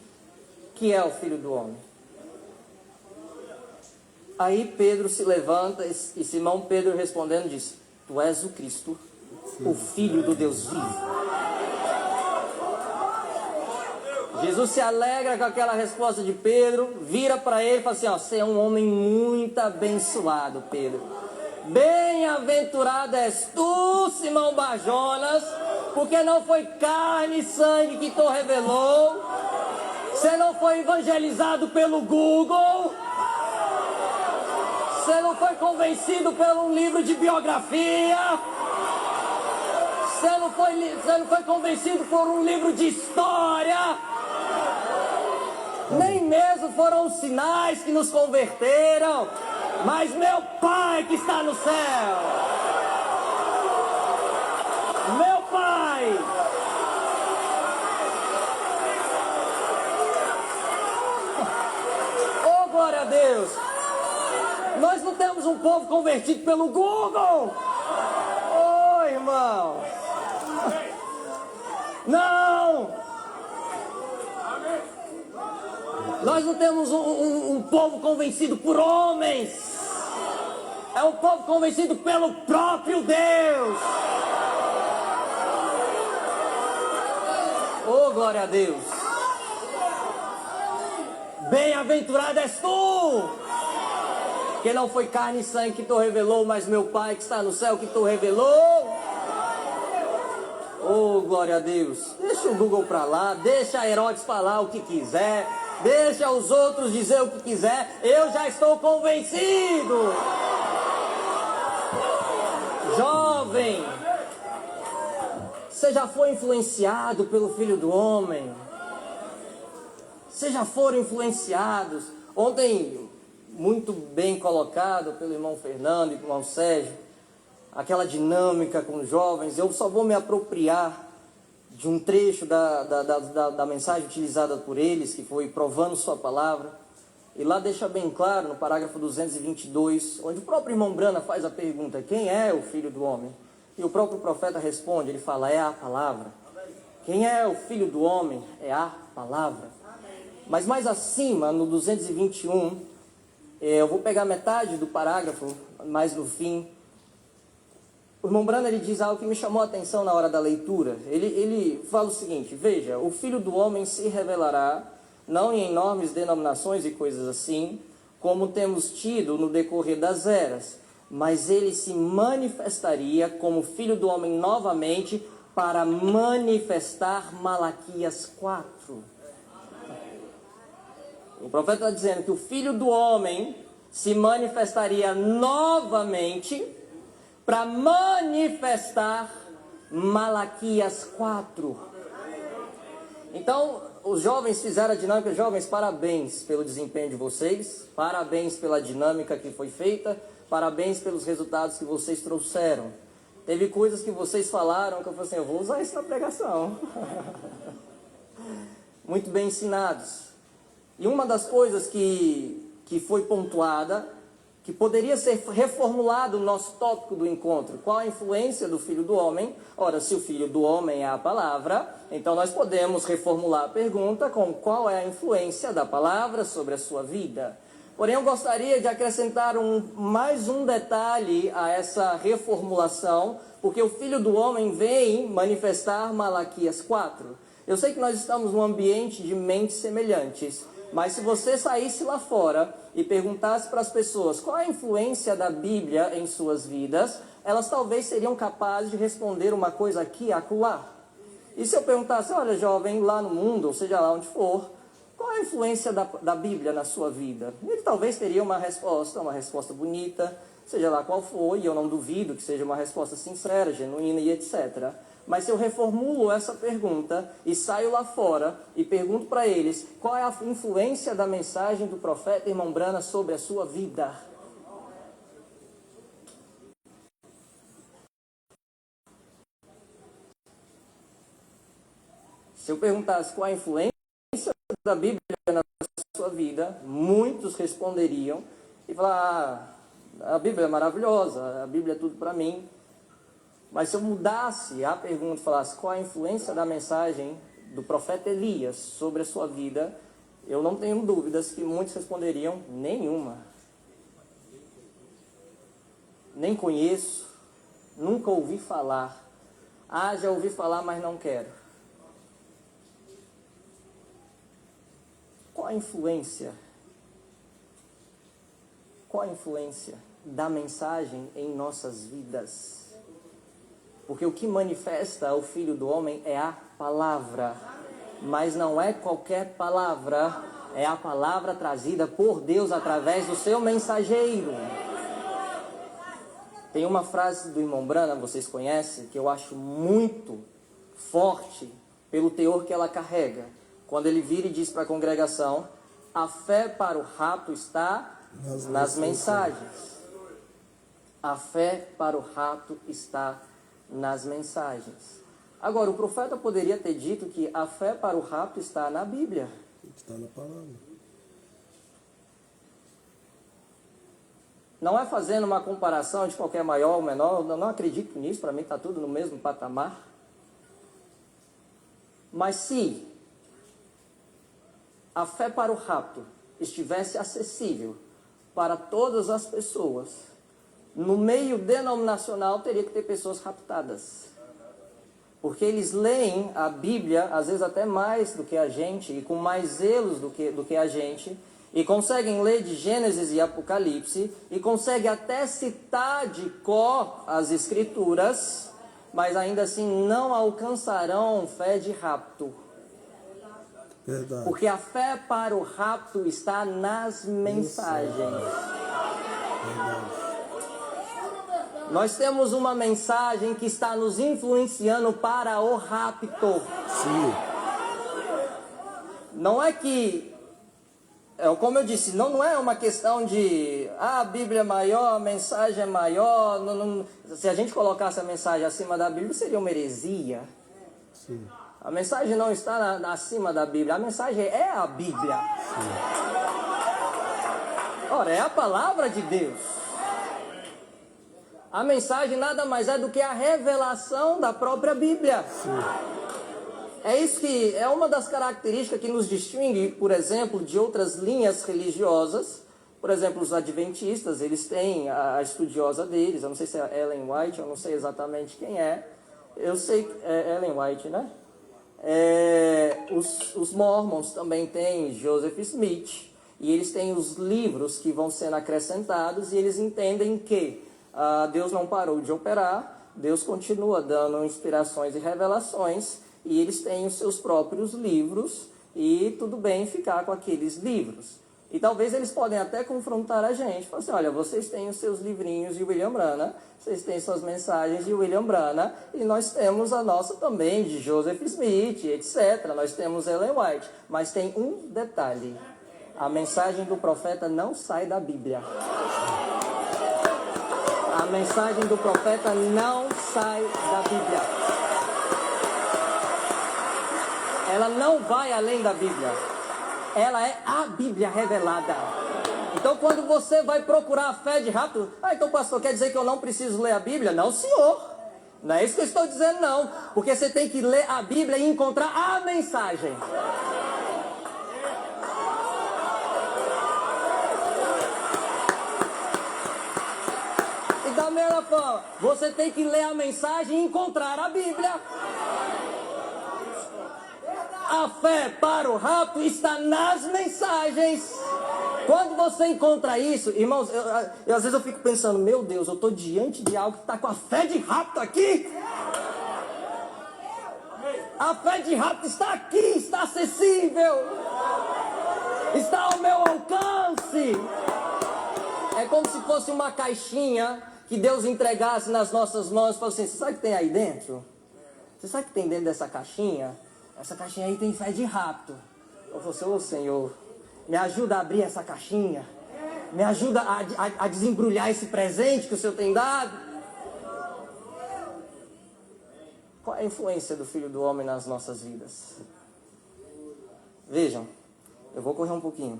que é o Filho do Homem? Aí Pedro se levanta e Simão Pedro respondendo diz: tu és o Cristo, o Filho do Deus vivo. Jesus se alegra com aquela resposta de Pedro, vira para ele e fala assim: você é um homem muito abençoado, Pedro. Bem-aventurado és tu, Simão Barjonas, porque não foi carne e sangue que te revelou, você não foi evangelizado pelo Google, você não foi convencido por um livro de biografia, você não foi convencido por um livro de história, nem mesmo foram os sinais que nos converteram, mas meu Pai que está no céu, meu Pai. Oh, glória a Deus. Nós não temos um povo convertido pelo Google. Ô, irmão. Não. Nós não temos um povo convencido por homens. É um povo convencido pelo próprio Deus. Oh, glória a Deus. Bem-aventurado és tu, que não foi carne e sangue que tu revelou, mas meu Pai que está no céu que tu revelou. Oh, glória a Deus. Deixa o Google para lá, deixa Herodes falar o que quiser, deixa os outros dizer o que quiser. Eu já estou convencido. Jovem, você já foi influenciado pelo Filho do Homem? Vocês já foram influenciados? Ontem, muito bem colocado pelo irmão Fernando e pelo irmão Sérgio, aquela dinâmica com os jovens. Eu só vou me apropriar de um trecho da mensagem utilizada por eles, que foi provando sua palavra. E lá deixa bem claro, no parágrafo 222, onde o próprio irmão Brana faz a pergunta: quem é o Filho do Homem? E o próprio profeta responde, ele fala: é a palavra. Quem é o Filho do Homem? É a palavra. Mas mais acima, no 221, eu vou pegar metade do parágrafo, mais no fim. O irmão Brana, ele diz algo que me chamou a atenção na hora da leitura. Ele fala o seguinte: veja, o Filho do Homem se revelará, não em enormes denominações e coisas assim, como temos tido no decorrer das eras, mas ele se manifestaria como Filho do Homem novamente para manifestar Malaquias 4. O profeta está dizendo que o Filho do Homem se manifestaria novamente para manifestar Malaquias 4. Então, os jovens fizeram a dinâmica. Jovens, parabéns pelo desempenho de vocês, parabéns pela dinâmica que foi feita, parabéns pelos resultados que vocês trouxeram. Teve coisas que vocês falaram que eu falei assim: eu vou usar isso na pregação. Muito bem ensinados. E uma das coisas que foi pontuada, que poderia ser reformulado o nosso tópico do encontro: qual a influência do Filho do Homem? Ora, se o Filho do Homem é a palavra, então nós podemos reformular a pergunta com qual é a influência da palavra sobre a sua vida. Porém, eu gostaria de acrescentar mais um detalhe a essa reformulação, porque o Filho do Homem vem manifestar Malaquias 4. Eu sei que nós estamos num ambiente de mentes semelhantes, mas se você saísse lá fora e perguntasse para as pessoas qual é a influência da Bíblia em suas vidas, elas talvez seriam capazes de responder uma coisa aqui e acolá. E se eu perguntasse: olha, jovem, lá no mundo, ou seja lá onde for, qual é a influência da Bíblia na sua vida? Ele talvez teria uma resposta bonita, seja lá qual for, e eu não duvido que seja uma resposta sincera, genuína e etc. Mas se eu reformulo essa pergunta e saio lá fora e pergunto para eles qual é a influência da mensagem do profeta irmão Brana sobre a sua vida, se eu perguntasse qual é a influência da Bíblia na sua vida, muitos responderiam e falar: a Bíblia é maravilhosa, a Bíblia é tudo para mim. Mas se eu mudasse a pergunta e falasse qual a influência da mensagem do profeta Elias sobre a sua vida, eu não tenho dúvidas que muitos responderiam: nenhuma. Nem conheço, nunca ouvi falar. Ah, já ouvi falar, mas não quero. Qual a influência? Qual a influência da mensagem em nossas vidas? Porque o que manifesta o Filho do Homem é a palavra. Mas não é qualquer palavra, é a palavra trazida por Deus através do seu mensageiro. Tem uma frase do irmão Brana, vocês conhecem, que eu acho muito forte pelo teor que ela carrega. Quando ele vira e diz para a congregação: a fé para o rato está nas mensagens. A fé para o rato está nas mensagens. Agora, o profeta poderia ter dito que a fé para o rato está na Bíblia. Está na palavra. Não é fazendo uma comparação de qualquer maior ou menor, eu não acredito nisso, para mim está tudo no mesmo patamar. Mas se a fé para o rapto estivesse acessível para todas as pessoas, no meio denominacional teria que ter pessoas raptadas. Porque eles leem a Bíblia, às vezes até mais do que a gente, e com mais zelos do que a gente, e conseguem ler de Gênesis e Apocalipse, e conseguem até citar de cor as Escrituras, mas ainda assim não alcançarão fé de rapto. Verdade. Porque a fé para o rapto está nas mensagens. Verdade. Nós temos uma mensagem que está nos influenciando para o rapto. Sim. Não é que, como eu disse, não é uma questão de a Bíblia é maior, a mensagem é maior. Se a gente colocasse a mensagem acima da Bíblia, seria uma heresia. Sim. A mensagem não está acima da Bíblia, a mensagem é a Bíblia. Sim. Ora, é a palavra de Deus. A mensagem nada mais é do que a revelação da própria Bíblia. Sim. É isso que é uma das características que nos distingue, por exemplo, de outras linhas religiosas. Por exemplo, os adventistas, eles têm a estudiosa deles, eu não sei se é Ellen White, eu não sei exatamente quem é. Eu sei que é Ellen White, né? Os Mormons também têm Joseph Smith, e eles têm os livros que vão sendo acrescentados, e eles entendem que Deus não parou de operar, Deus continua dando inspirações e revelações, e eles têm os seus próprios livros, e tudo bem ficar com aqueles livros. E talvez eles podem até confrontar a gente, falar assim, olha, vocês têm os seus livrinhos de William Branham, vocês têm suas mensagens de William Branham, e nós temos a nossa também, de Joseph Smith, etc. Nós temos Ellen White, mas tem um detalhe, a mensagem do profeta não sai da Bíblia. A mensagem do profeta não sai da Bíblia. Ela não vai além da Bíblia. Ela é a Bíblia revelada. Então, quando você vai procurar a fé de rapto, então, pastor, quer dizer que eu não preciso ler a Bíblia? Não, senhor. Não é isso que eu estou dizendo, não. Porque você tem que ler a Bíblia e encontrar a mensagem. E da mesma forma, você tem que ler a mensagem e encontrar a Bíblia. A fé para o rapto está nas mensagens. Quando você encontra isso, irmãos, às vezes eu fico pensando, meu Deus, eu estou diante de algo que está com a fé de rapto aqui. A fé de rapto está aqui, está acessível, está ao meu alcance. É como se fosse uma caixinha que Deus entregasse nas nossas mãos e falasse assim, você sabe o que tem aí dentro? Você sabe o que tem dentro dessa caixinha? Essa caixinha aí tem fé de rapto. Eu falei, ô Senhor, me ajuda a abrir essa caixinha. Me ajuda a desembrulhar esse presente que o Senhor tem dado. Qual é a influência do Filho do Homem nas nossas vidas? Vejam, eu vou correr um pouquinho.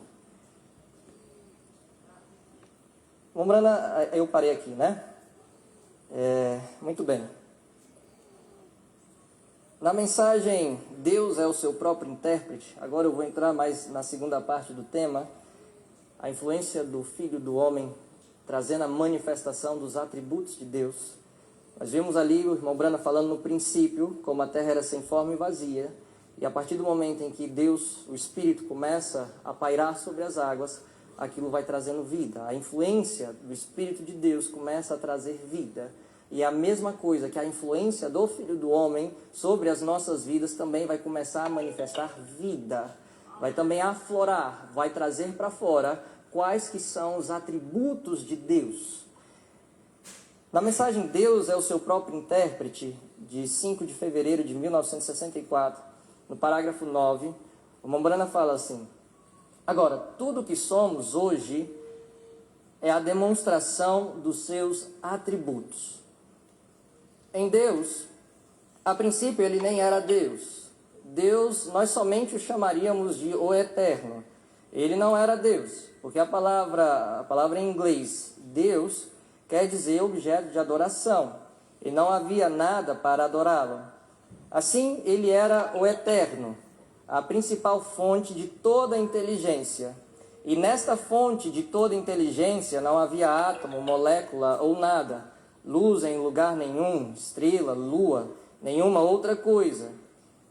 Lembrando, eu parei aqui, né? Muito bem. Na mensagem, Deus é o seu próprio intérprete. Agora eu vou entrar mais na segunda parte do tema. A influência do Filho do Homem, trazendo a manifestação dos atributos de Deus. Nós vimos ali o irmão Brana falando no princípio, como a terra era sem forma e vazia. E a partir do momento em que Deus, o Espírito, começa a pairar sobre as águas, aquilo vai trazendo vida. A influência do Espírito de Deus começa a trazer vida. E a mesma coisa que a influência do Filho do Homem sobre as nossas vidas também vai começar a manifestar vida. Vai também aflorar, vai trazer para fora quais que são os atributos de Deus. Na mensagem Deus é o seu próprio intérprete, de 5 de fevereiro de 1964, no parágrafo 9, o Mombrana fala assim, agora, tudo que somos hoje é a demonstração dos seus atributos. Em Deus, a princípio ele nem era Deus. Deus, nós somente o chamaríamos de o Eterno. Ele não era Deus, porque a palavra em inglês, Deus, quer dizer objeto de adoração, e não havia nada para adorá-lo. Assim, ele era o eterno, a principal fonte de toda a inteligência. E nesta fonte de toda inteligência não havia átomo, molécula ou nada, luz em lugar nenhum, estrela, lua, nenhuma outra coisa.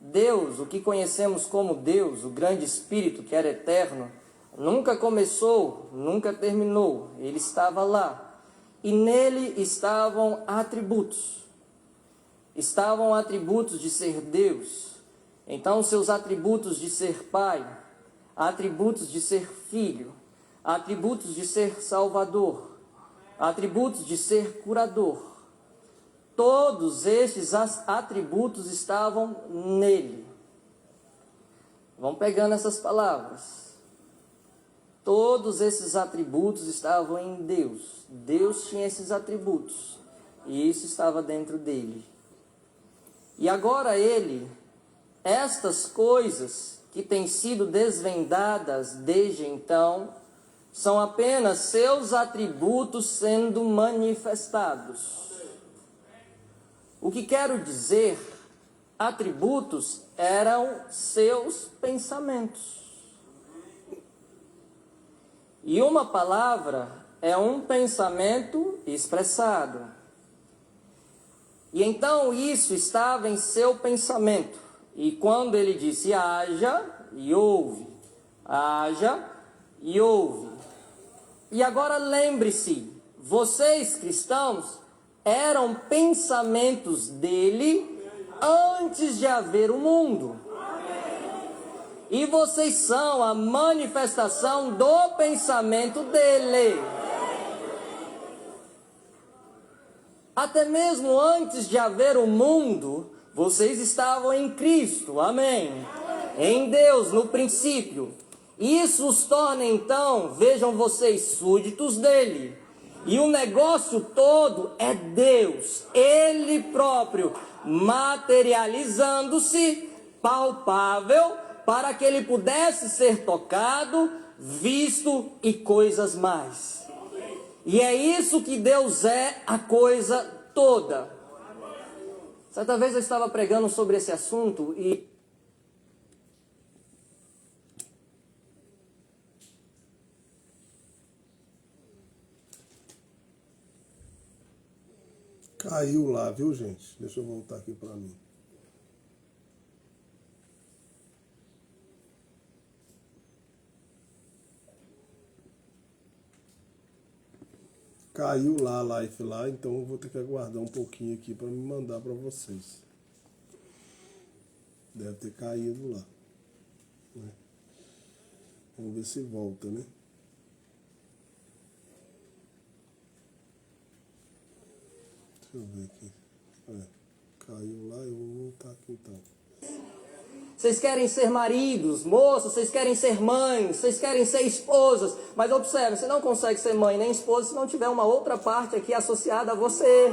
Deus, o que conhecemos como Deus, o grande Espírito que era eterno, nunca começou, nunca terminou, ele estava lá. E nele estavam atributos de ser Deus. Então, seus atributos de ser Pai, atributos de ser Filho, atributos de ser Salvador, atributos de ser Curador. Todos estes atributos estavam nele. Vamos pegando essas palavras. Todos esses atributos estavam em Deus. Deus tinha esses atributos. E isso estava dentro dele. E agora estas coisas que têm sido desvendadas desde então, são apenas seus atributos sendo manifestados. O que quero dizer, atributos eram seus pensamentos. E uma palavra é um pensamento expressado. E então isso estava em seu pensamento. E quando ele disse haja e houve, haja e houve. E agora lembre-se, vocês cristãos eram pensamentos dele antes de haver o mundo. E vocês são a manifestação do pensamento dele. Até mesmo antes de haver o mundo, vocês estavam em Cristo, amém? Em Deus, no princípio. Isso os torna então, vejam vocês, súditos dele. E o negócio todo é Deus, Ele próprio, materializando-se, palpável, para que Ele pudesse ser tocado, visto e coisas mais. E é isso que Deus é, a coisa toda. Certa vez eu estava pregando sobre esse assunto e caiu lá, viu, gente? Deixa eu voltar aqui para mim. Caiu lá a live lá, então eu vou ter que aguardar um pouquinho aqui para me mandar para vocês. Deve ter caído lá, né? Vamos ver se volta, né? Deixa eu ver aqui. Caiu lá, eu vou voltar aqui então. vocês querem ser maridos, moças, vocês querem ser mães, vocês querem ser esposas, mas observe, você não consegue ser mãe nem esposa se não tiver uma outra parte aqui associada a você.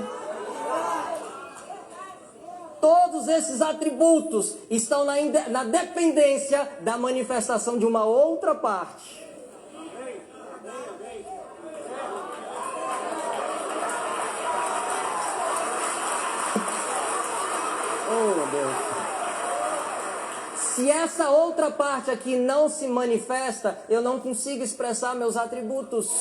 Todos esses atributos estão na dependência da manifestação de uma outra parte. Oh, meu Deus. Se essa outra parte aqui não se manifesta, eu não consigo expressar meus atributos.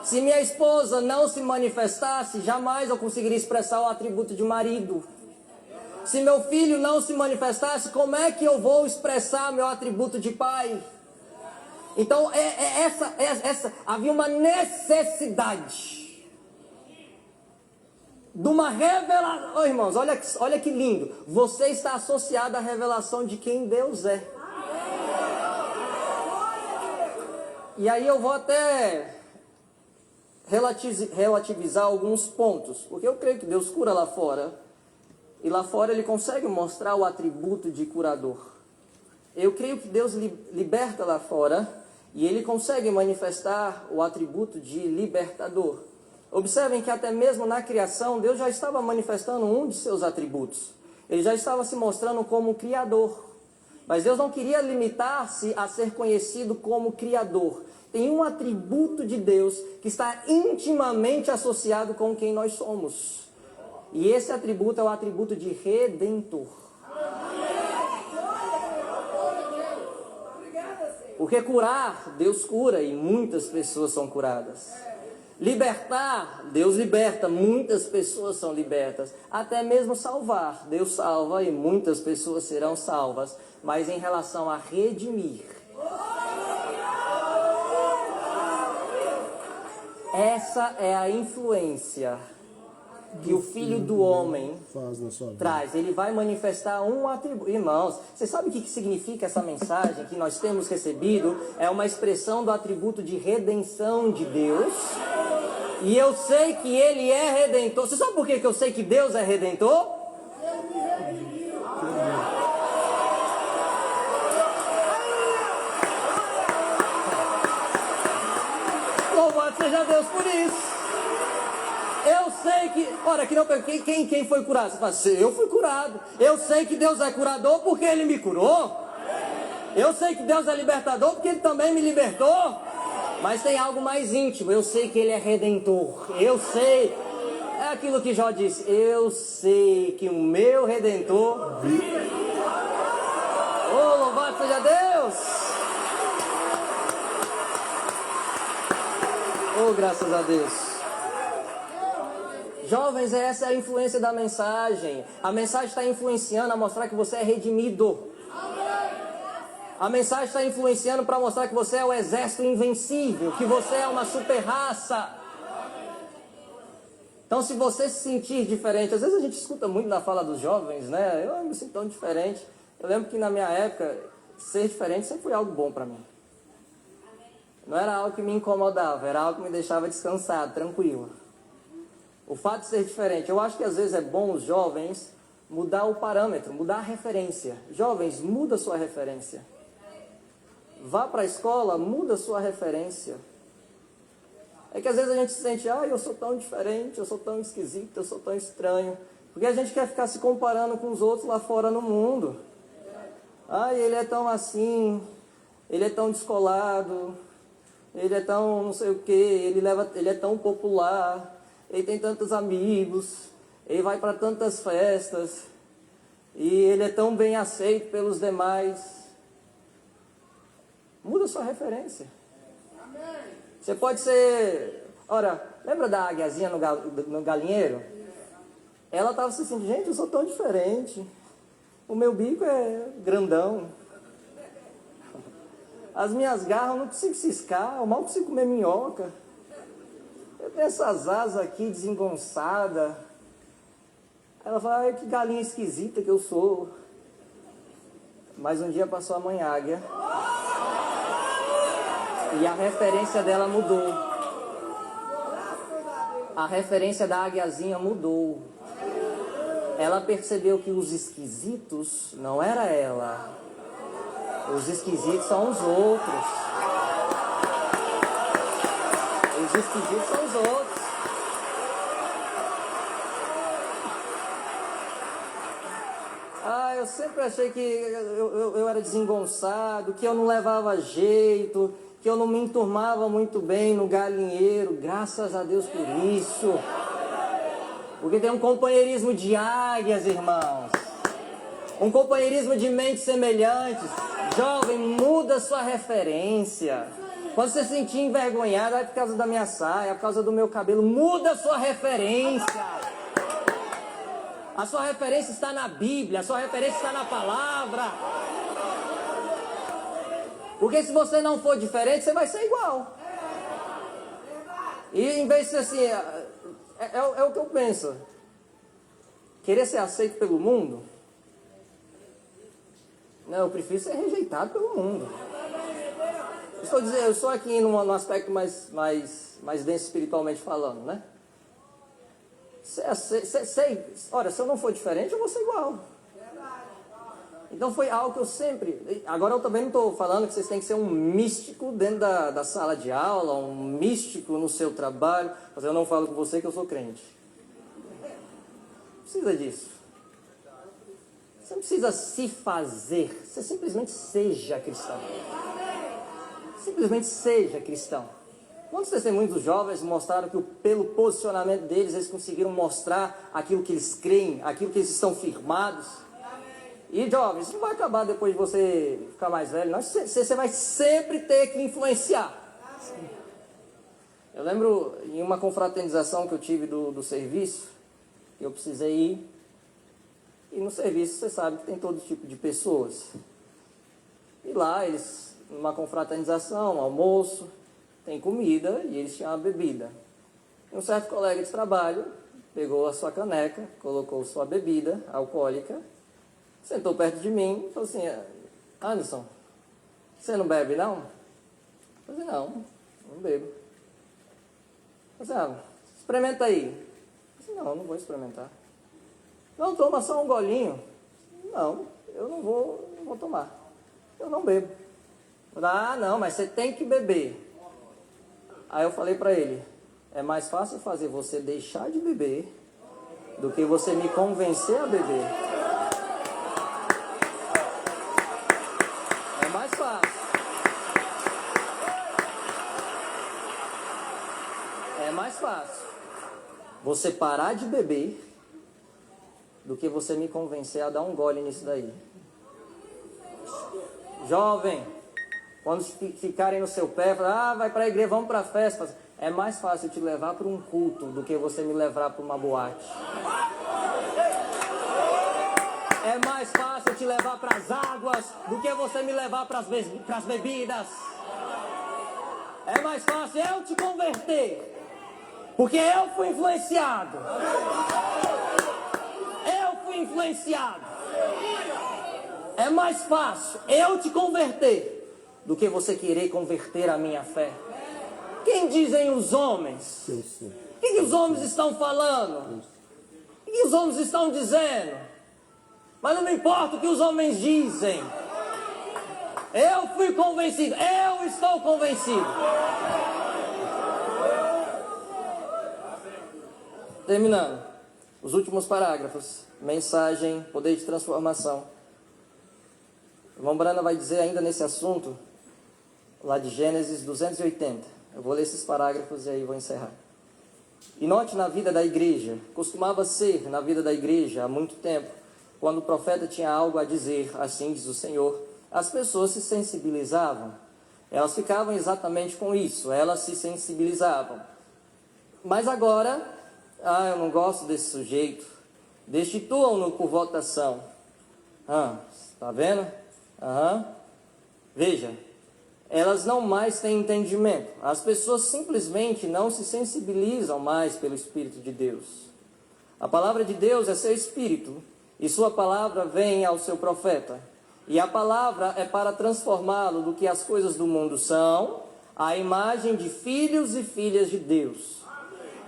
Se minha esposa não se manifestasse, jamais eu conseguiria expressar o atributo de marido. Se meu filho não se manifestasse, como é que eu vou expressar meu atributo de pai? Então, havia uma necessidade de uma revelação. Oh, irmãos, olha que lindo. Você está associado à revelação de quem Deus é. E aí eu vou até relativizar alguns pontos. Porque eu creio que Deus cura lá fora. E lá fora Ele consegue mostrar o atributo de curador. Eu creio que Deus liberta lá fora. E Ele consegue manifestar o atributo de libertador. Observem que até mesmo na criação, Deus já estava manifestando um de seus atributos. Ele já estava se mostrando como Criador. Mas Deus não queria limitar-se a ser conhecido como Criador. Tem um atributo de Deus que está intimamente associado com quem nós somos. E esse atributo é o atributo de Redentor. Porque curar, Deus cura e muitas pessoas são curadas. Libertar, Deus liberta, muitas pessoas são libertas. Até mesmo salvar, Deus salva e muitas pessoas serão salvas. Mas em relação a redimir, essa é a influência que o Filho do Homem traz. Ele vai manifestar um atributo. Irmãos, você sabe o que significa essa mensagem que nós temos recebido? É uma expressão do atributo de redenção de Deus. E eu sei que Ele é redentor. Você sabe por que eu sei que Deus é redentor? Louvado seja Deus por isso. Eu sei que... Ora, quem foi curado? Você fala assim, eu fui curado. Eu sei que Deus é curador porque Ele me curou. Eu sei que Deus é libertador porque Ele também me libertou. Mas tem algo mais íntimo. Eu sei que Ele é redentor. Eu sei. É aquilo que Jó disse. Eu sei que o meu redentor... Oh, louvado seja Deus! Oh, graças a Deus. Jovens, essa é a influência da mensagem. A mensagem está influenciando a mostrar que você é redimido. A mensagem está influenciando para mostrar que você é o exército invencível, que você é uma super raça. Então, se você se sentir diferente, às vezes a gente escuta muito na fala dos jovens, né? Eu me sinto tão diferente. Eu lembro que na minha época, ser diferente sempre foi algo bom para mim. Não era algo que me incomodava, era algo que me deixava descansado, tranquilo. O fato de ser diferente, eu acho que às vezes é bom os jovens mudar o parâmetro, mudar a referência. Jovens, muda a sua referência. Vá para a escola, muda a sua referência. É que às vezes a gente se sente, eu sou tão diferente, eu sou tão esquisito, eu sou tão estranho. Porque a gente quer ficar se comparando com os outros lá fora no mundo. Ele é tão assim, ele é tão descolado, ele é tão não sei o que, ele é tão popular. Ele tem tantos amigos, ele vai para tantas festas, e ele é tão bem aceito pelos demais. Muda a sua referência. Você pode ser... Ora, lembra da águiazinha no galinheiro? Ela estava se sentindo, gente, eu sou tão diferente. O meu bico é grandão. As minhas garras eu não consigo ciscar, eu mal consigo comer minhoca. Eu tenho essas asas aqui desengonçadas. Ela fala, que galinha esquisita que eu sou. Mas um dia passou a mãe águia. E a referência dela mudou. A referência da águiazinha mudou. Ela percebeu que os esquisitos não era ela. Os esquisitos são os outros. Os esquisitos são os outros. Eu sempre achei que eu era desengonçado, que eu não levava jeito, que eu não me enturmava muito bem no galinheiro. Graças a Deus por isso. Porque tem um companheirismo de águias, irmãos. Um companheirismo de mentes semelhantes. Jovem, muda sua referência. Quando você se sentir envergonhado, é por causa da minha saia, é por causa do meu cabelo. Muda a sua referência. A sua referência está na Bíblia, a sua referência está na palavra. Porque se você não for diferente, você vai ser igual. E em vez de ser assim, é o que eu penso. Querer ser aceito pelo mundo? Não, eu prefiro ser rejeitado pelo mundo. Eu estou aqui num aspecto mais denso espiritualmente falando, né? Olha, se eu não for diferente, eu vou ser igual. Então foi algo que eu sempre... Agora eu também não estou falando que vocês têm que ser um místico dentro da sala de aula, um místico no seu trabalho. Mas eu não falo com você que eu sou crente. Não precisa disso. Você não precisa se fazer, você simplesmente seja cristão. Simplesmente seja cristão. Quantos testemunhos dos jovens mostraram que pelo posicionamento deles, eles conseguiram mostrar aquilo que eles creem, aquilo que eles estão firmados? E jovens, isso não vai acabar depois de você ficar mais velho, não. Você vai sempre ter que influenciar. Eu lembro em uma confraternização que eu tive do serviço, eu precisei ir. E no serviço você sabe que tem todo tipo de pessoas. E lá eles, numa confraternização, almoço, tem comida e eles tinham a bebida. E um certo colega de trabalho pegou a sua caneca, colocou sua bebida alcoólica, sentou perto de mim e falou assim: Anderson, você não bebe não? Eu falei: não bebo. Eu falei: experimenta aí. Eu falei: não vou experimentar. Não, toma só um golinho. Não, eu não vou tomar. Eu não bebo. Eu falei: não, mas você tem que beber. Aí eu falei para ele: é mais fácil fazer você deixar de beber do que você me convencer a beber. É mais fácil. É mais fácil você parar de beber do que você me convencer a dar um gole nisso daí. Jovem, quando ficarem no seu pé, falar: vai para a igreja, vamos para a festa. É mais fácil te levar para um culto do que você me levar para uma boate. É mais fácil te levar para as águas do que você me levar para as bebidas. É mais fácil eu te converter, porque eu fui influenciado. É mais fácil eu te converter do que você querer converter a minha fé. Quem dizem os homens? O que os homens estão falando? O que os homens estão dizendo? Mas não me importa o que os homens dizem. Eu fui convencido. Eu estou convencido. Terminando. Os últimos parágrafos. Mensagem, poder de transformação. O irmão Brana vai dizer ainda nesse assunto, lá de Gênesis 280. Eu vou ler esses parágrafos e aí vou encerrar. E note na vida da igreja, costumava ser na vida da igreja há muito tempo, quando o profeta tinha algo a dizer, assim diz o Senhor, as pessoas se sensibilizavam. Elas ficavam exatamente com isso, elas se sensibilizavam. Mas agora, eu não gosto desse sujeito, destituam-no por votação. Está vendo? Veja, elas não mais têm entendimento. As pessoas simplesmente não se sensibilizam mais pelo Espírito de Deus. A palavra de Deus é seu Espírito, e sua palavra vem ao seu profeta. E a palavra é para transformá-lo do que as coisas do mundo são, à imagem de filhos e filhas de Deus.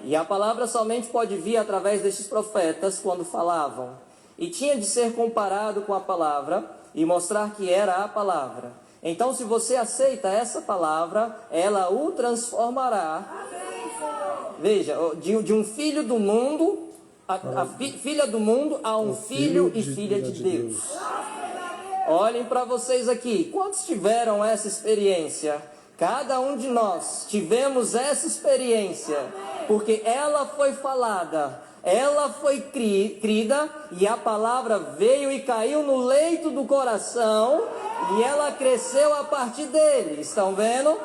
E a palavra somente pode vir através desses profetas quando falavam. E tinha de ser comparado com a palavra e mostrar que era a palavra. Então, se você aceita essa palavra, ela o transformará. Veja, de um filho do mundo, filha do mundo, a um filho e filha de Deus. Olhem para vocês aqui. Quantos tiveram essa experiência? Cada um de nós tivemos essa experiência, porque ela foi falada, ela foi crida, e a palavra veio e caiu no leito do coração, e ela cresceu a partir dele. Estão vendo?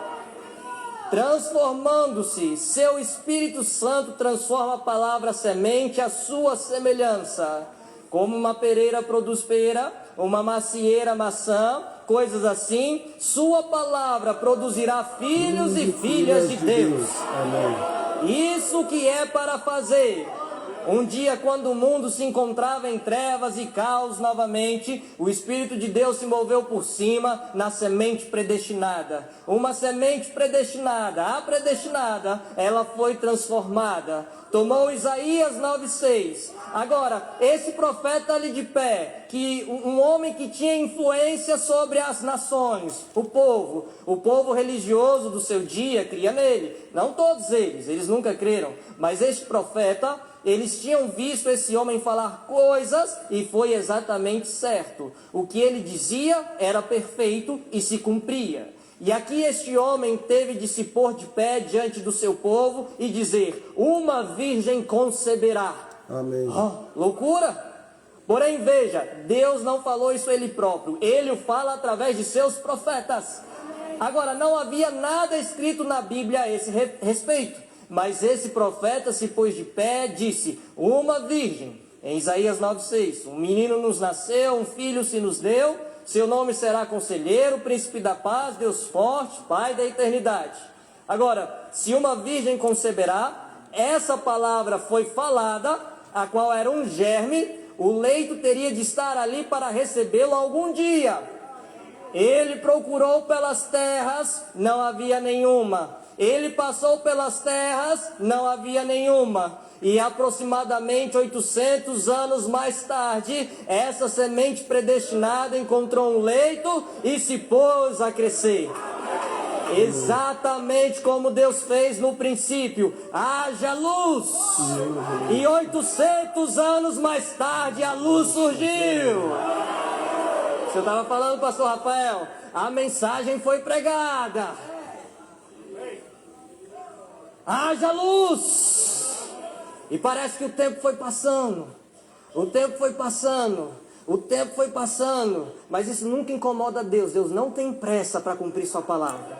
Transformando-se, seu Espírito Santo transforma a palavra semente à sua semelhança. Como uma pereira produz pera, uma macieira maçã, coisas assim, sua palavra produzirá filhos e filhas de Deus. Amém. Isso que é para fazer. Um dia, quando o mundo se encontrava em trevas e caos novamente, o Espírito de Deus se moveu por cima na semente predestinada. Uma semente predestinada, a predestinada, ela foi transformada. Tomou Isaías 9,6. Agora, esse profeta ali de pé, que um homem que tinha influência sobre as nações, o povo religioso do seu dia cria nele. Não todos eles nunca creram. Mas este profeta eles tinham visto esse homem falar coisas e foi exatamente certo. O que ele dizia era perfeito e se cumpria. E aqui este homem teve de se pôr de pé diante do seu povo e dizer: uma virgem conceberá. Amém. Loucura! Porém, veja, Deus não falou isso ele próprio, ele o fala através de seus profetas. Agora, não havia nada escrito na Bíblia a esse respeito, mas esse profeta se pôs de pé e disse: uma virgem, em Isaías 9,6, um menino nos nasceu, um filho se nos deu, seu nome será Conselheiro, Príncipe da Paz, Deus Forte, Pai da Eternidade. Agora, se uma virgem conceberá, essa palavra foi falada, a qual era um germe, o leito teria de estar ali para recebê-lo algum dia. Ele procurou pelas terras, não havia nenhuma. Ele passou pelas terras, não havia nenhuma. E aproximadamente 800 anos mais tarde, essa semente predestinada encontrou um leito e se pôs a crescer. Exatamente como Deus fez no princípio: haja luz. E 800 anos mais tarde a luz surgiu. Eu estava falando, pastor Rafael, a mensagem foi pregada. Haja luz. E parece que o tempo foi passando. O tempo foi passando. O tempo foi passando. Mas isso nunca incomoda Deus. Deus não tem pressa para cumprir sua palavra.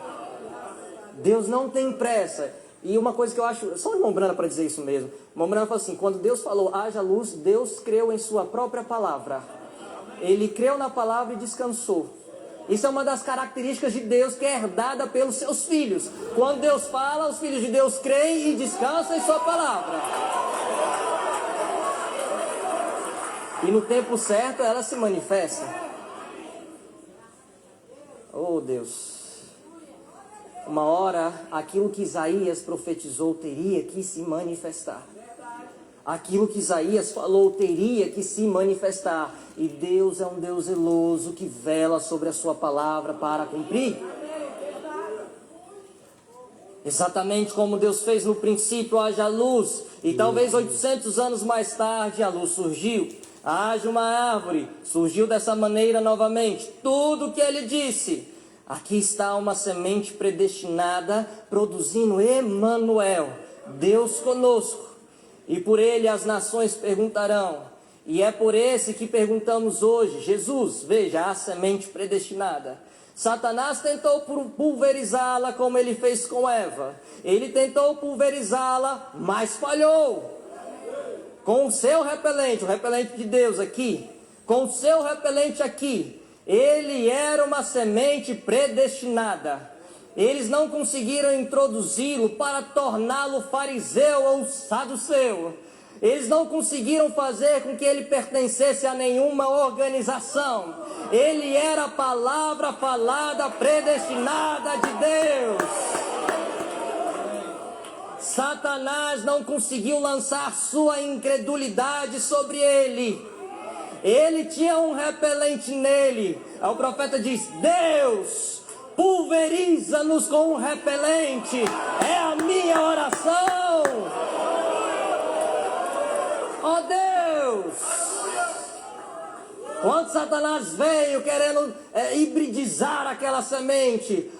Deus não tem pressa. E uma coisa que eu acho, só o irmão Brana para dizer isso mesmo. O irmão Brana falou assim: quando Deus falou haja luz, Deus creu em sua própria palavra. Ele creu na palavra e descansou. Isso é uma das características de Deus que é herdada pelos seus filhos. Quando Deus fala, os filhos de Deus creem e descansam em sua palavra. E no tempo certo ela se manifesta. Oh Deus. Uma hora aquilo que Isaías profetizou teria que se manifestar. Aquilo que Isaías falou teria que se manifestar. E Deus é um Deus zeloso que vela sobre a sua palavra para cumprir. Exatamente como Deus fez no princípio, haja luz. E talvez 800 anos mais tarde a luz surgiu. Haja uma árvore, surgiu dessa maneira novamente. Tudo o que ele disse. Aqui está uma semente predestinada, produzindo Emanuel, Deus conosco. E por ele as nações perguntarão. E é por esse que perguntamos hoje: Jesus, veja, a semente predestinada. Satanás tentou pulverizá-la como ele fez com Eva. Ele tentou pulverizá-la, mas falhou. Com o seu repelente, o repelente de Deus aqui, com o seu repelente aqui, ele era uma semente predestinada. Eles não conseguiram introduzi-lo para torná-lo fariseu ou saduceu. Eles não conseguiram fazer com que ele pertencesse a nenhuma organização. Ele era a palavra falada, predestinada de Deus. Satanás não conseguiu lançar sua incredulidade sobre ele. Ele tinha um repelente nele. Aí o profeta diz: Deus, pulveriza-nos com um repelente. É a minha oração. Oh Deus! Quando Satanás veio querendo hibridizar aquela semente,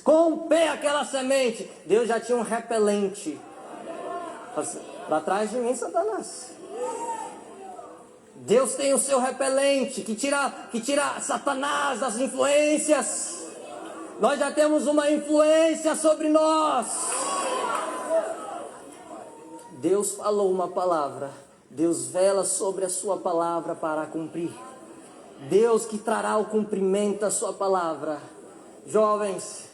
corromper aquela semente, Deus já tinha um repelente para trás de mim, Satanás. Deus tem o seu repelente que tira Satanás das influências. Nós já temos uma influência sobre nós. Deus falou uma palavra, Deus vela sobre a sua palavra para cumprir. Deus que trará o cumprimento da sua palavra. Jovens,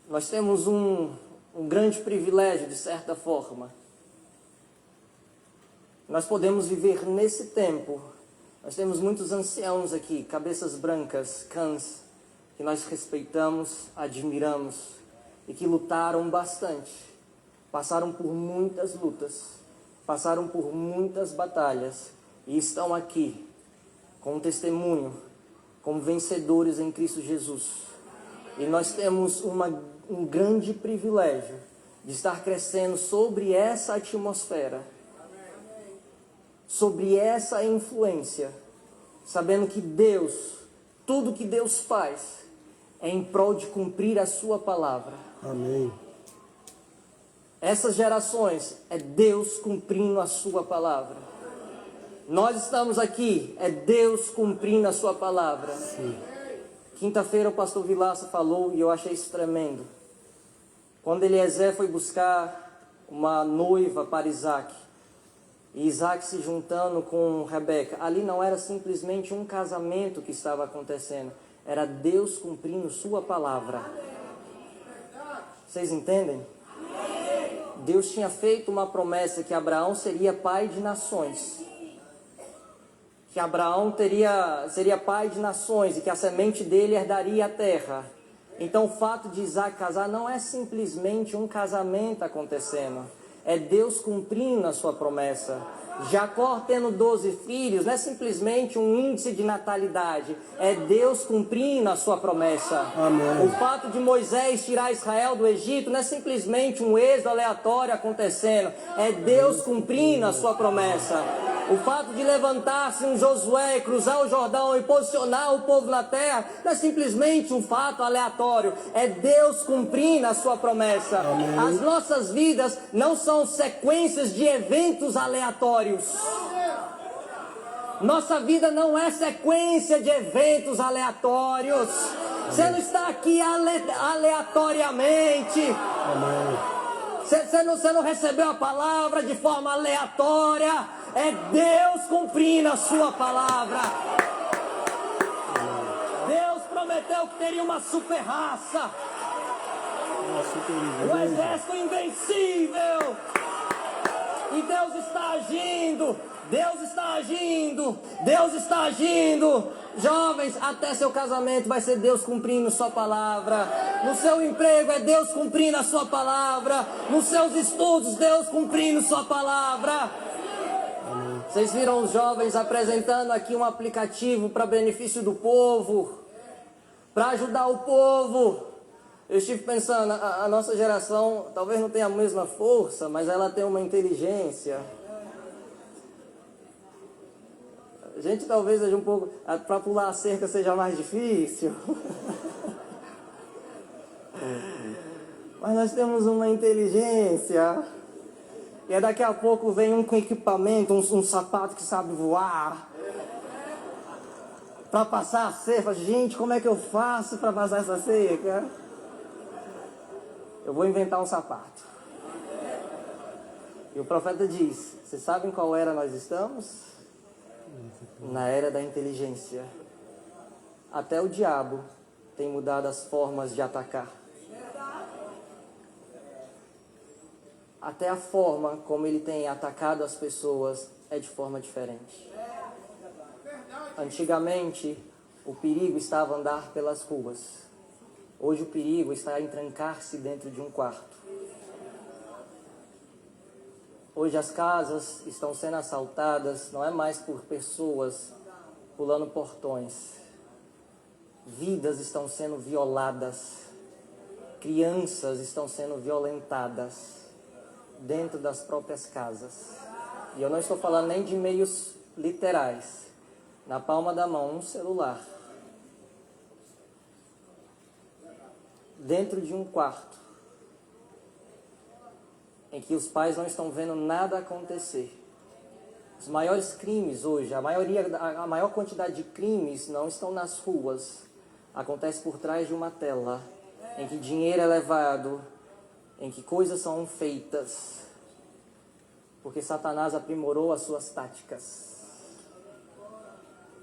nós temos um grande privilégio, de certa forma. Nós podemos viver nesse tempo. Nós temos muitos anciãos aqui, cabeças brancas, cães, que nós respeitamos, admiramos e que lutaram bastante. Passaram por muitas lutas, passaram por muitas batalhas e estão aqui com um testemunho, como vencedores em Cristo Jesus. E nós temos um grande privilégio de estar crescendo sobre essa atmosfera, sobre essa influência, sabendo que Deus, tudo que Deus faz, é em prol de cumprir a sua palavra. Amém. Essas gerações é Deus cumprindo a sua palavra. Nós estamos aqui, é Deus cumprindo a sua palavra. Sim. Quinta-feira o pastor Vilaça falou e eu achei isso tremendo. Quando Eliezer foi buscar uma noiva para Isaac, e Isaac se juntando com Rebeca, ali não era simplesmente um casamento que estava acontecendo, era Deus cumprindo sua palavra. Vocês entendem? Deus tinha feito uma promessa que Abraão seria pai de nações. Que Abraão seria pai de nações e que a semente dele herdaria a terra. Então o fato de Isaac casar não é simplesmente um casamento acontecendo. É Deus cumprindo a sua promessa. Jacó tendo 12 filhos não é simplesmente um índice de natalidade. É Deus cumprindo a sua promessa. Amém. O fato de Moisés tirar Israel do Egito não é simplesmente um êxodo aleatório acontecendo. É Deus cumprindo a sua promessa. O fato de levantar-se um Josué, cruzar o Jordão e posicionar o povo na terra não é simplesmente um fato aleatório. É Deus cumprindo a sua promessa. Amém. As nossas vidas não são sequências de eventos aleatórios. Nossa vida não é sequência de eventos aleatórios. Você não está aqui aleatoriamente. Amém. Você não recebeu a palavra de forma aleatória. É Deus cumprindo a sua palavra. Deus prometeu que teria uma super raça. Um exército invencível. E Deus está agindo. Deus está agindo. Deus está agindo. Jovens, até seu casamento vai ser Deus cumprindo sua palavra. No seu emprego é Deus cumprindo a sua palavra. Nos seus estudos, Deus cumprindo sua palavra. Vocês viram os jovens apresentando aqui um aplicativo para benefício do povo, para ajudar o povo. Eu estive pensando, a nossa geração talvez não tenha a mesma força, mas ela tem uma inteligência. A gente talvez seja um pouco, para pular a cerca seja mais difícil. Mas nós temos uma inteligência. E daqui a pouco vem um com equipamento, um sapato que sabe voar. Para passar a cerca. Gente, como é que eu faço para passar essa cerca? Eu vou inventar um sapato. E o profeta diz, vocês sabem qual era nós estamos? Na era da inteligência. Até o diabo tem mudado as formas de atacar. Até a forma como ele tem atacado as pessoas é de forma diferente. Antigamente, o perigo estava andar pelas ruas. Hoje o perigo está em trancar-se dentro de um quarto. Hoje as casas estão sendo assaltadas, não é mais por pessoas pulando portões. Vidas estão sendo violadas. Crianças estão sendo violentadas dentro das próprias casas. E eu não estou falando nem de meios literais. Na palma da mão, um celular. Dentro de um quarto. Em que os pais não estão vendo nada acontecer. Os maiores crimes hoje, a maior quantidade de crimes não estão nas ruas. Acontece por trás de uma tela. Em que dinheiro é levado, em que coisas são feitas, porque Satanás aprimorou as suas táticas.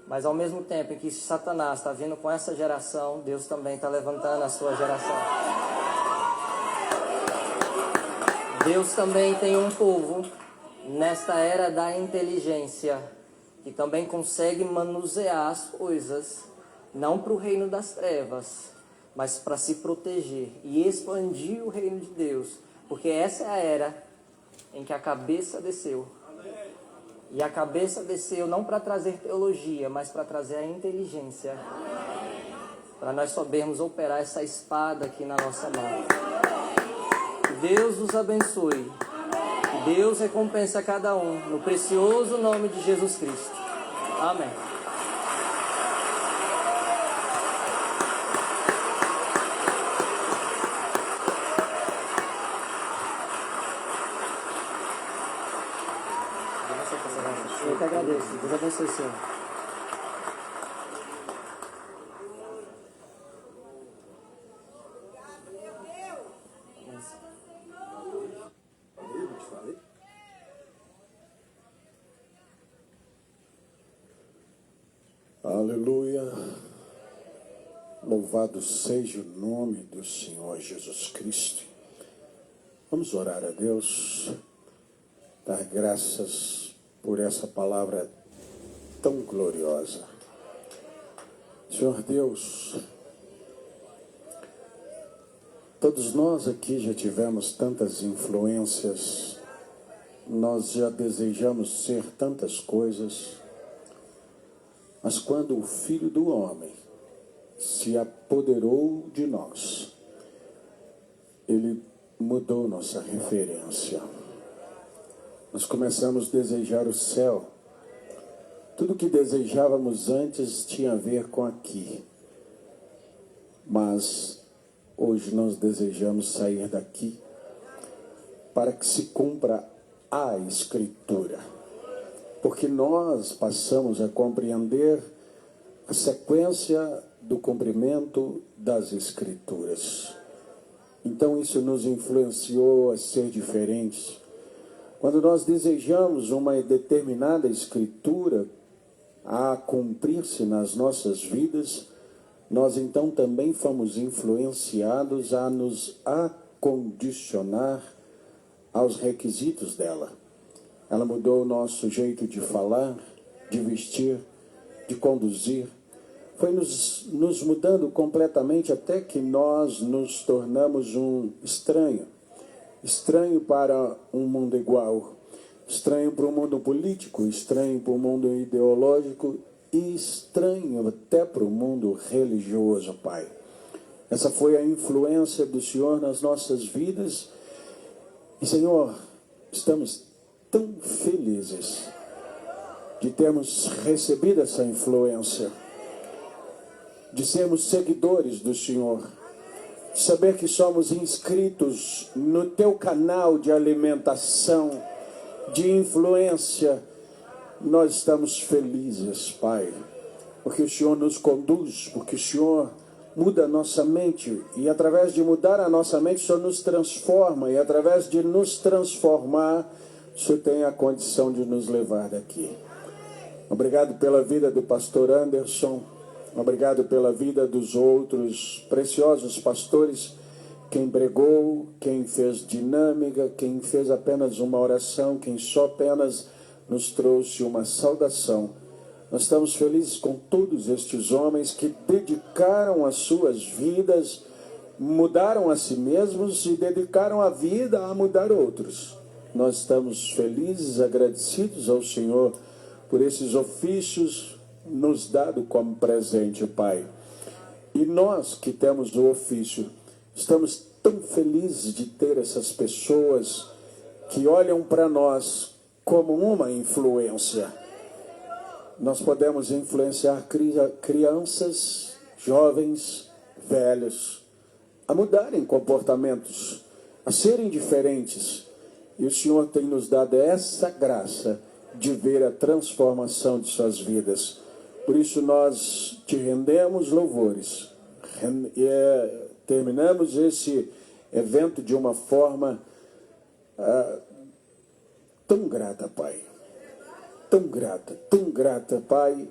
Mas ao mesmo tempo em que Satanás está vindo com essa geração, Deus também está levantando a sua geração. Deus também tem um povo nesta era da inteligência, que também consegue manusear as coisas, não para o reino das trevas, mas para se proteger e expandir o reino de Deus. Porque essa é a era em que a cabeça desceu. E a cabeça desceu não para trazer teologia, mas para trazer a inteligência. Para nós sabermos operar essa espada aqui na nossa mão. Deus os abençoe. Deus recompensa a cada um, no precioso nome de Jesus Cristo. Amém. Eu que agradeço. Deus abençoe o Senhor. Aleluia. Louvado seja o nome do Senhor Jesus Cristo. Vamos orar a Deus, dar graças por essa palavra tão gloriosa. Senhor Deus, todos nós aqui já tivemos tantas influências, nós já desejamos ser tantas coisas, mas quando o Filho do Homem se apoderou de nós, Ele mudou nossa referência. Nós começamos a desejar o céu. Tudo que desejávamos antes tinha a ver com aqui. Mas hoje nós desejamos sair daqui para que se cumpra a Escritura. Porque nós passamos a compreender a sequência do cumprimento das Escrituras. Então isso nos influenciou a ser diferentes. Quando nós desejamos uma determinada Escritura a cumprir-se nas nossas vidas, nós então também fomos influenciados a nos acondicionar aos requisitos dela. Ela mudou o nosso jeito de falar, de vestir, de conduzir. Foi nos mudando completamente até que nós nos tornamos um estranho. Estranho para um mundo igual. Estranho para o mundo político, estranho para o mundo ideológico e estranho até para o mundo religioso, Pai. Essa foi a influência do Senhor nas nossas vidas. E, Senhor, estamos tão felizes de termos recebido essa influência, de sermos seguidores do Senhor, de saber que somos inscritos no Teu canal de alimentação, de influência. Nós estamos felizes, Pai, porque o Senhor nos conduz, porque o Senhor muda a nossa mente, e através de mudar a nossa mente, o Senhor nos transforma, e através de nos transformar, o Senhor tem a condição de nos levar daqui. Obrigado pela vida do pastor Anderson, obrigado pela vida dos outros preciosos pastores, quem pregou, quem fez dinâmica, quem fez apenas uma oração, quem só apenas nos trouxe uma saudação. Nós estamos felizes com todos estes homens que dedicaram as suas vidas, mudaram a si mesmos e dedicaram a vida a mudar outros. Nós estamos felizes, agradecidos ao Senhor por esses ofícios nos dado como presente, Pai. E nós que temos o ofício, estamos tão felizes de ter essas pessoas que olham para nós como uma influência. Nós podemos influenciar crianças, jovens, velhos, a mudarem comportamentos, a serem diferentes. E o Senhor tem nos dado essa graça de ver a transformação de suas vidas. Por isso nós te rendemos louvores. Terminamos esse evento de uma forma tão grata, Pai. Tão grata, Pai,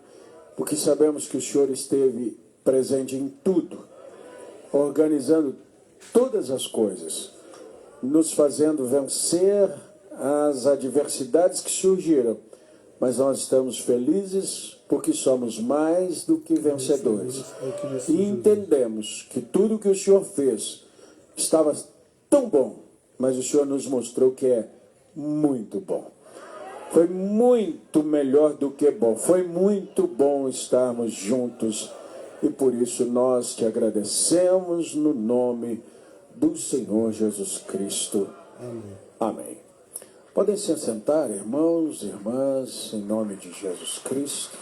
porque sabemos que o Senhor esteve presente em tudo, organizando todas as coisas, nos fazendo vencer as adversidades que surgiram, mas nós estamos felizes porque somos mais do que vencedores. E entendemos que tudo que o Senhor fez estava tão bom, mas o Senhor nos mostrou que é muito bom. Foi muito melhor do que bom. Foi muito bom estarmos juntos. E por isso nós te agradecemos no nome do Senhor Jesus Cristo. Amém. Amém. Podem se assentar, irmãos e irmãs, em nome de Jesus Cristo.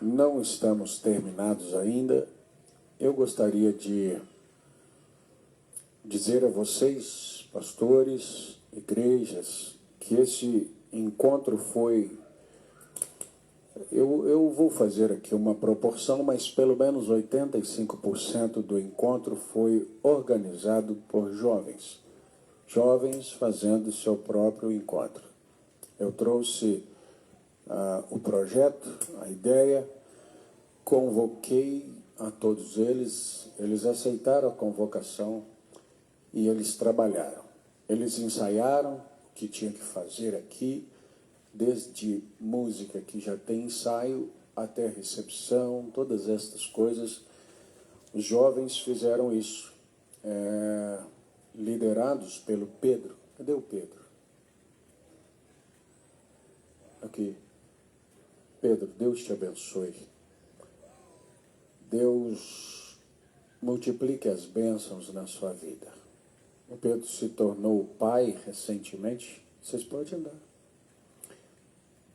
Não estamos terminados ainda. Eu gostaria de dizer a vocês, pastores, igrejas, que esse encontro foi... Eu vou fazer aqui uma proporção, mas pelo menos 85% do encontro foi organizado por jovens. Jovens fazendo seu próprio encontro. Eu trouxe o projeto, a ideia, convoquei a todos eles, eles aceitaram a convocação e eles trabalharam. Eles ensaiaram o que tinha que fazer aqui, desde música que já tem ensaio, até recepção, todas estas coisas. Os jovens fizeram isso, liderados pelo Pedro. Cadê o Pedro? Aqui. Pedro, Deus te abençoe. Deus multiplique as bênçãos na sua vida. O Pedro se tornou pai recentemente. Vocês podem andar.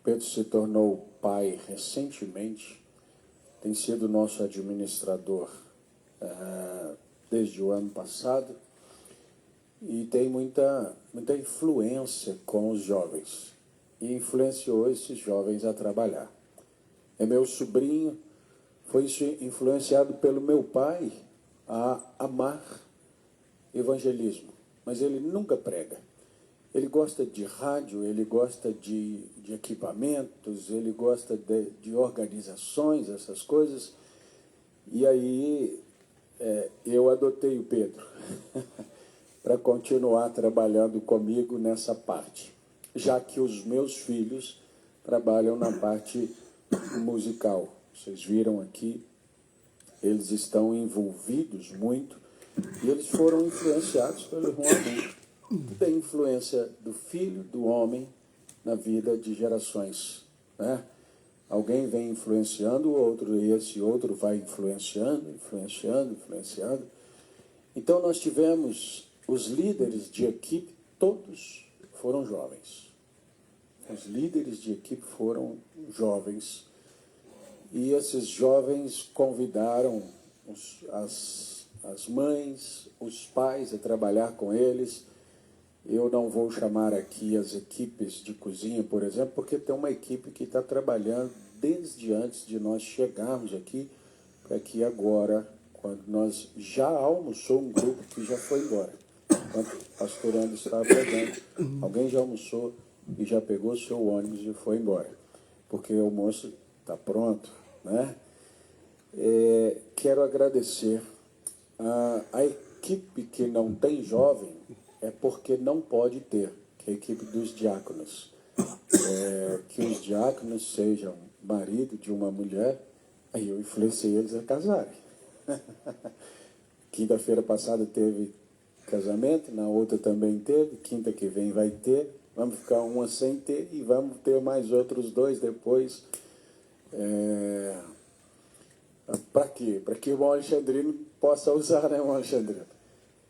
Pedro se tornou pai recentemente. Tem sido nosso administrador desde o ano passado. E tem muita influência com os jovens. E influenciou esses jovens a trabalhar. É meu sobrinho. Foi influenciado pelo meu pai a amar evangelismo, mas ele nunca prega. Ele gosta de rádio, ele gosta de equipamentos, ele gosta de organizações, essas coisas. E aí eu adotei o Pedro para continuar trabalhando comigo nessa parte, já que os meus filhos trabalham na parte musical. Vocês viram aqui, eles estão envolvidos muito e eles foram influenciados pelo irmão Adulto. Tudo é influência do filho, do homem, na vida de gerações, né? Alguém vem influenciando o outro e esse outro vai influenciando. Então nós tivemos os líderes de equipe, todos foram jovens. Os líderes de equipe foram jovens. E esses jovens convidaram as mães, os pais a trabalhar com eles. Eu não vou chamar aqui as equipes de cozinha, por exemplo, porque tem uma equipe que está trabalhando desde antes de nós chegarmos aqui, para que agora, quando nós já almoçou um grupo que já foi embora. Enquanto o pastor André estava pregando, alguém já almoçou e já pegou seu ônibus e foi embora. Porque o almoço está pronto, né? Quero agradecer a equipe que não tem jovem, é porque não pode ter, que é a equipe dos diáconos. Que os diáconos sejam marido de uma mulher, aí eu influenciei eles a casarem. Quinta-feira passada teve casamento, na outra também teve, quinta que vem vai ter, vamos ficar uma sem ter e vamos ter mais outros 2 depois. Para quê? Para que o irmão Alexandrino possa usar, né, irmão Alexandrino?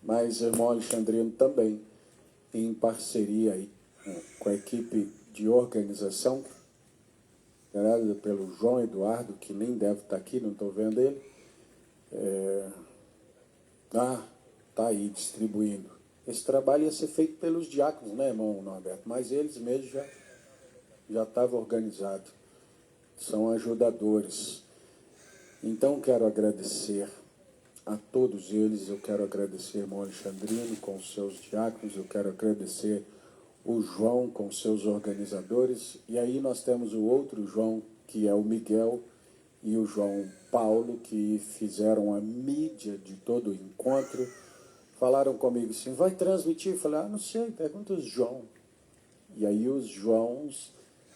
Mas o irmão Alexandrino também, em parceria aí, com a equipe de organização, liderada pelo João Eduardo, que nem deve estar aqui, não estou vendo ele, está aí distribuindo. Esse trabalho ia ser feito pelos diáconos, né, irmão Norberto? Mas eles mesmos já estavam organizados. São ajudadores. Então, quero agradecer a todos eles. Eu quero agradecer o irmão Alexandrino com os seus diáconos. Eu quero agradecer o João com seus organizadores. E aí nós temos o outro João, que é o Miguel, e o João Paulo, que fizeram a mídia de todo o encontro. Falaram comigo assim, vai transmitir? Eu falei, não sei, pergunta os João. E aí os Joãos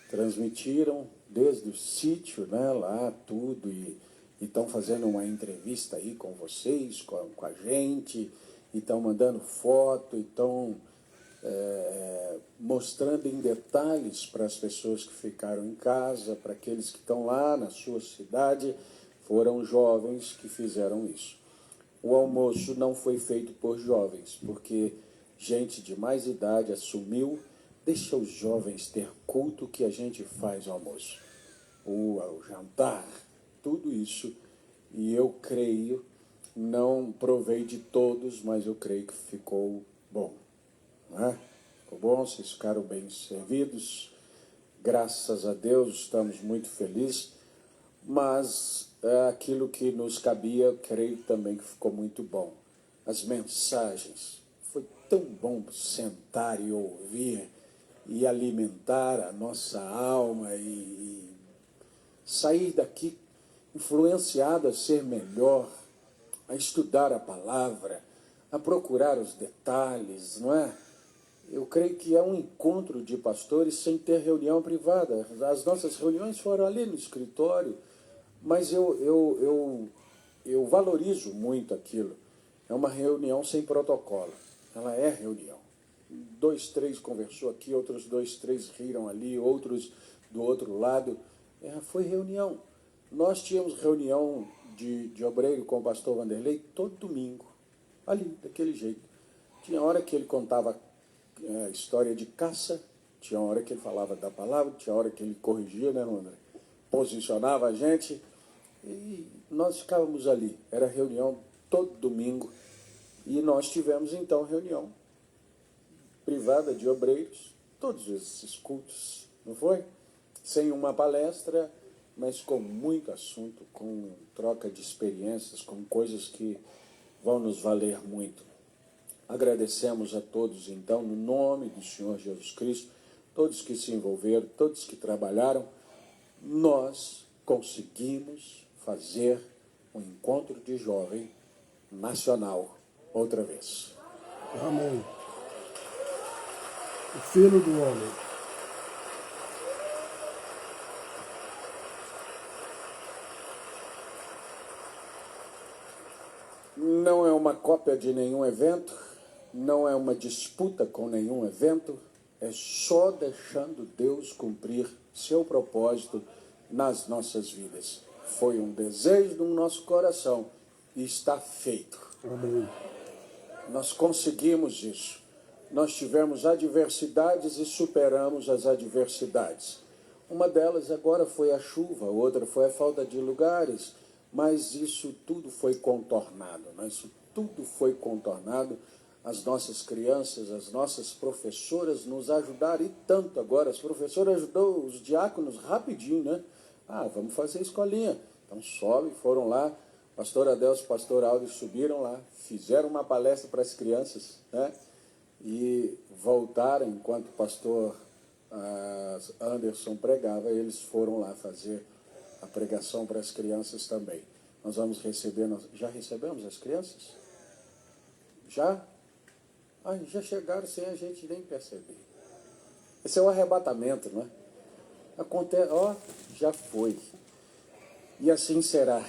transmitiram desde o sítio, né, lá, tudo, e estão fazendo uma entrevista aí com vocês, com a gente, e estão mandando foto, e estão mostrando em detalhes para as pessoas que ficaram em casa, para aqueles que estão lá na sua cidade, foram jovens que fizeram isso. O almoço não foi feito por jovens, porque gente de mais idade assumiu, deixa os jovens ter culto que a gente faz o almoço, o jantar, tudo isso. E eu creio, não provei de todos, mas eu creio que ficou bom. Não é? Ficou bom, vocês ficaram bem servidos, graças a Deus, estamos muito felizes, mas aquilo que nos cabia, creio também que ficou muito bom. As mensagens, foi tão bom sentar e ouvir e alimentar a nossa alma e sair daqui influenciado a ser melhor, a estudar a palavra, a procurar os detalhes, não é? Eu creio que é um encontro de pastores sem ter reunião privada. As nossas reuniões foram ali no escritório, mas eu valorizo muito aquilo. É uma reunião sem protocolo. Ela é reunião. 2, 3 conversou aqui, outros 2, 3 riram ali, outros do outro lado. Foi reunião. Nós tínhamos reunião de obreiro com o pastor Vanderlei todo domingo, ali, daquele jeito. Tinha hora que ele contava história de caça, tinha hora que ele falava da palavra, tinha hora que ele corrigia, né, André? Posicionava a gente e nós ficávamos ali. Era reunião todo domingo e nós tivemos então reunião privada de obreiros, todos esses cultos, não foi? Sem uma palestra, mas com muito assunto, com troca de experiências, com coisas que vão nos valer muito. Agradecemos a todos, então, no nome do Senhor Jesus Cristo, todos que se envolveram, todos que trabalharam. Nós conseguimos fazer um encontro de jovem nacional outra vez. Amém. O Filho do Homem. Não é uma cópia de nenhum evento, não é uma disputa com nenhum evento, é só deixando Deus cumprir seu propósito nas nossas vidas. Foi um desejo do nosso coração e está feito. Amém. Nós conseguimos isso. Nós tivemos adversidades e superamos as adversidades. Uma delas agora foi a chuva, outra foi a falta de lugares, mas isso tudo foi contornado. Isso tudo foi contornado. As nossas crianças, as nossas professoras nos ajudaram e tanto agora. As professoras ajudou os diáconos rapidinho, né? Vamos fazer escolinha. Então sobe, foram lá. Pastor Adelso e pastor Aldo subiram lá, fizeram uma palestra para as crianças, né? E voltaram enquanto o pastor Anderson pregava, eles foram lá fazer a pregação para as crianças também. Nós vamos receber, já recebemos as crianças? Já? Já chegaram sem a gente nem perceber. Esse é o arrebatamento, não é? Acontece, já foi. E assim será.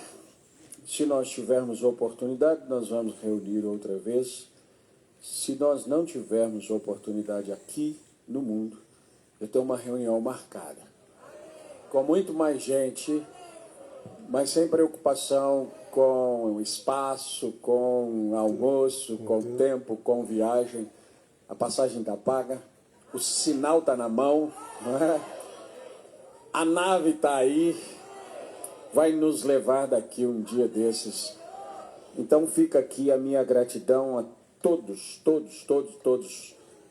Se nós tivermos oportunidade, nós vamos reunir outra vez. Se nós não tivermos oportunidade aqui no mundo, eu tenho uma reunião marcada. Com muito mais gente, mas sem preocupação com espaço, com almoço, com tempo, com viagem. A passagem está paga, o sinal está na mão, não é? A nave está aí, vai nos levar daqui um dia desses. Então fica aqui a minha gratidão a todos,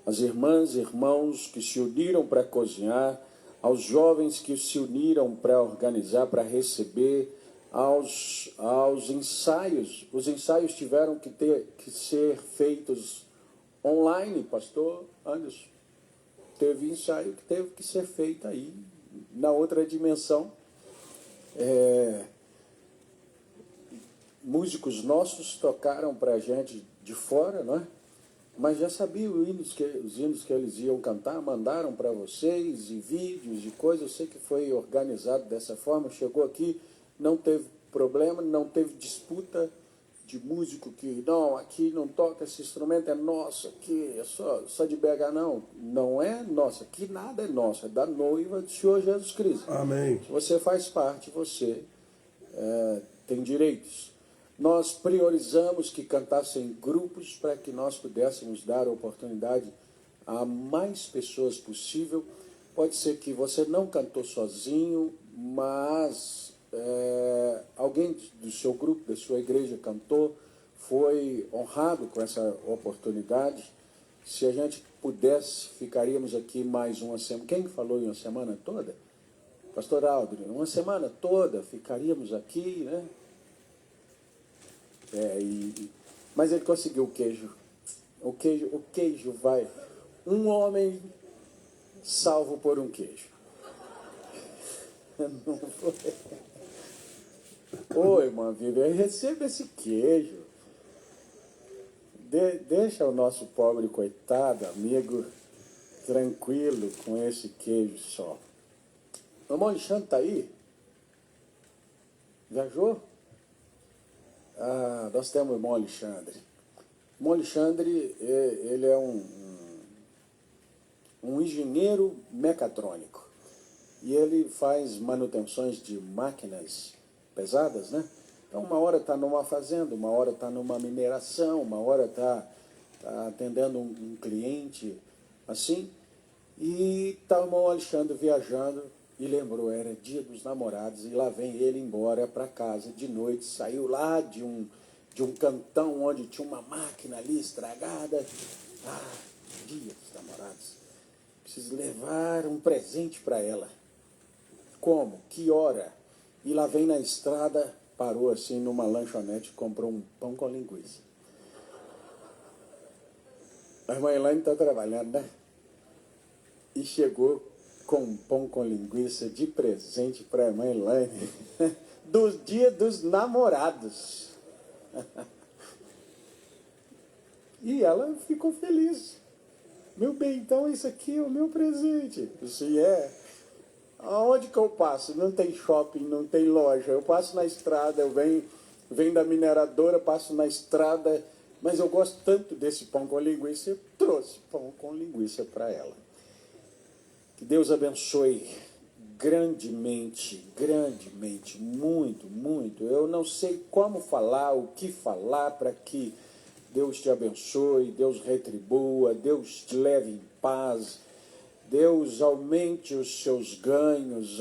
as irmãs e irmãos que se uniram para cozinhar, aos jovens que se uniram para organizar, para receber, aos ensaios. Os ensaios tiveram que ser feitos online, pastor Anderson. Teve ensaio que teve que ser feito aí, na outra dimensão. Músicos nossos tocaram para a gente de fora, não é? Mas já sabiam os hinos que eles iam cantar, mandaram para vocês, e vídeos e coisas. Eu sei que foi organizado dessa forma, chegou aqui, não teve problema, não teve disputa, de músico que, não, aqui não toca, esse instrumento é nosso, aqui é só de BH, não. Não é nosso, aqui nada é nosso, é da noiva do Senhor Jesus Cristo. Amém. Se você faz parte, você tem direitos. Nós priorizamos que cantassem grupos para que nós pudéssemos dar oportunidade a mais pessoas possível. Pode ser que você não cantou sozinho, mas alguém do seu grupo, da sua igreja cantou, foi honrado com essa oportunidade. Se a gente pudesse, ficaríamos aqui mais uma semana. Quem falou em uma semana toda? Pastor Aldrin, uma semana toda ficaríamos aqui, né? Mas ele conseguiu o queijo. O queijo vai. Um homem salvo por um queijo. Não foi. Ô, irmã Vivian, receba esse queijo. Deixa o nosso pobre coitado, amigo, tranquilo com esse queijo só. O irmão Alexandre está aí? Viajou? Ah, nós temos o irmão Alexandre. O irmão Alexandre, ele é um engenheiro mecatrônico. E ele faz manutenções de máquinas pesadas, né? Então, uma hora está numa fazenda, uma hora está numa mineração, uma hora está atendendo um cliente, assim. E está o irmão Alexandre viajando e lembrou, era dia dos namorados, e lá vem ele embora para casa de noite, saiu lá de um cantão onde tinha uma máquina ali estragada. Ah, dia dos namorados. Preciso levar um presente para ela. Como? Que hora? E lá vem na estrada, parou assim numa lanchonete, comprou um pão com linguiça. A irmã Elaine está trabalhando, né? E chegou com um pão com linguiça de presente para a irmã Elaine, do dia dos namorados. E ela ficou feliz. Meu bem, então isso aqui é o meu presente. Isso é. Aonde que eu passo? Não tem shopping, não tem loja. Eu passo na estrada, eu venho da mineradora, passo na estrada, mas eu gosto tanto desse pão com linguiça, eu trouxe pão com linguiça para ela. Que Deus abençoe grandemente, grandemente, muito, muito. Eu não sei como falar, o que falar para que Deus te abençoe, Deus retribua, Deus te leve em paz, Deus aumente os seus ganhos.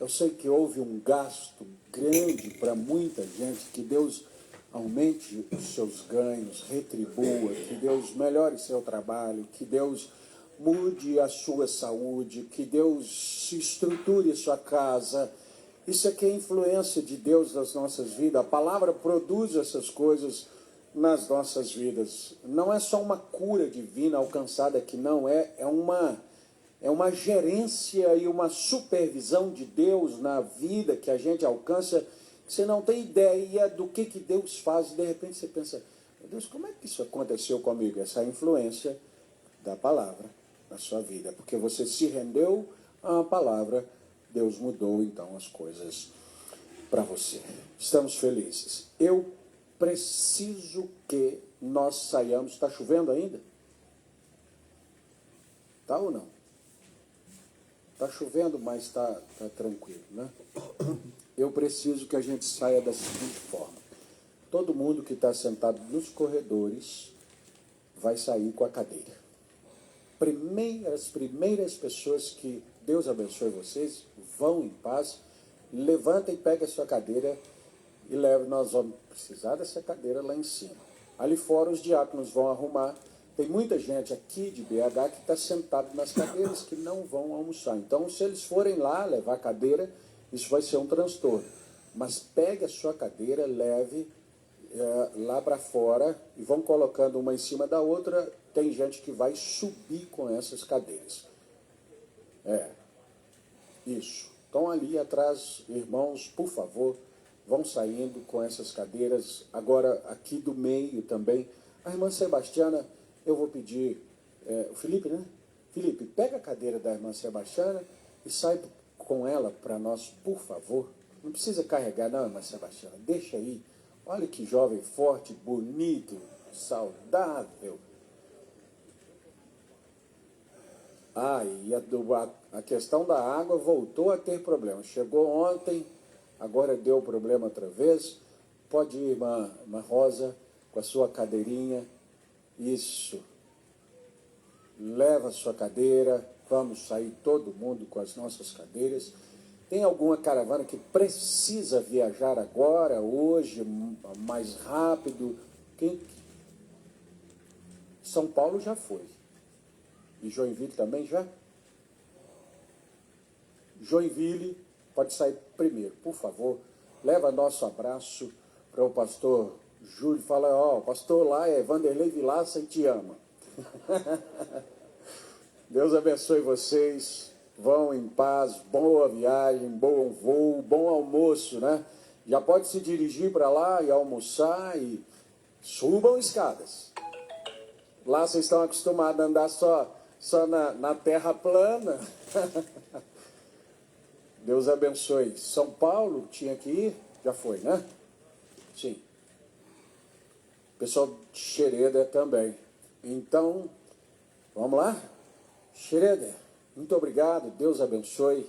Eu sei que houve um gasto grande para muita gente, que Deus aumente os seus ganhos, retribua, que Deus melhore seu trabalho, que Deus mude a sua saúde, que Deus estruture a sua casa. Isso aqui é influência de Deus nas nossas vidas. A palavra produz essas coisas nas nossas vidas. Não é só uma cura divina alcançada aqui, não. É uma gerência e uma supervisão de Deus na vida que a gente alcança. Você não tem ideia do que Deus faz. E de repente você pensa, meu Deus, como é que isso aconteceu comigo? Essa influência da palavra na sua vida. Porque você se rendeu à palavra, Deus mudou então as coisas para você. Estamos felizes. Eu preciso que nós saiamos. Está chovendo ainda? Tá ou não? Está chovendo, mas está tranquilo, né? Eu preciso que a gente saia da seguinte forma. Todo mundo que está sentado nos corredores vai sair com a cadeira. As primeiras pessoas que Deus abençoe vocês, vão em paz, levanta e pega a sua cadeira e leva. Nós vamos precisar dessa cadeira lá em cima. Ali fora os diáconos vão arrumar. Tem muita gente aqui de BH que está sentado nas cadeiras que não vão almoçar. Então, se eles forem lá levar a cadeira, isso vai ser um transtorno. Mas pegue a sua cadeira, leve lá para fora e vão colocando uma em cima da outra. Tem gente que vai subir com essas cadeiras. Isso. Então, ali atrás, irmãos, por favor, vão saindo com essas cadeiras. Agora, aqui do meio também. A irmã Sebastiana, eu vou pedir, o Felipe, né? Felipe, pega a cadeira da irmã Sebastiana e sai com ela para nós, por favor. Não precisa carregar, não, irmã Sebastiana. Deixa aí Olha que jovem forte, bonito, saudável. E a questão da água voltou a ter problema. Chegou ontem, agora deu problema outra vez. Pode ir, irmã Rosa, com a sua cadeirinha. Isso. Leva a sua cadeira. Vamos sair todo mundo com as nossas cadeiras. Tem alguma caravana que precisa viajar agora, hoje, mais rápido? São Paulo já foi. E Joinville também já? Joinville, pode sair primeiro, por favor. Leva nosso abraço para o pastor Júlio. Fala, ó, o pastor lá é Vanderlei Vilaça e te ama. Deus abençoe vocês. Vão em paz, boa viagem, bom voo, bom almoço, né? Já pode se dirigir para lá e almoçar e subam escadas. Lá vocês estão acostumados a andar só na terra plana. Deus abençoe. São Paulo tinha que ir? Já foi, né? Sim. Pessoal de Xereda também. Então, vamos lá? Xereda, muito obrigado. Deus abençoe.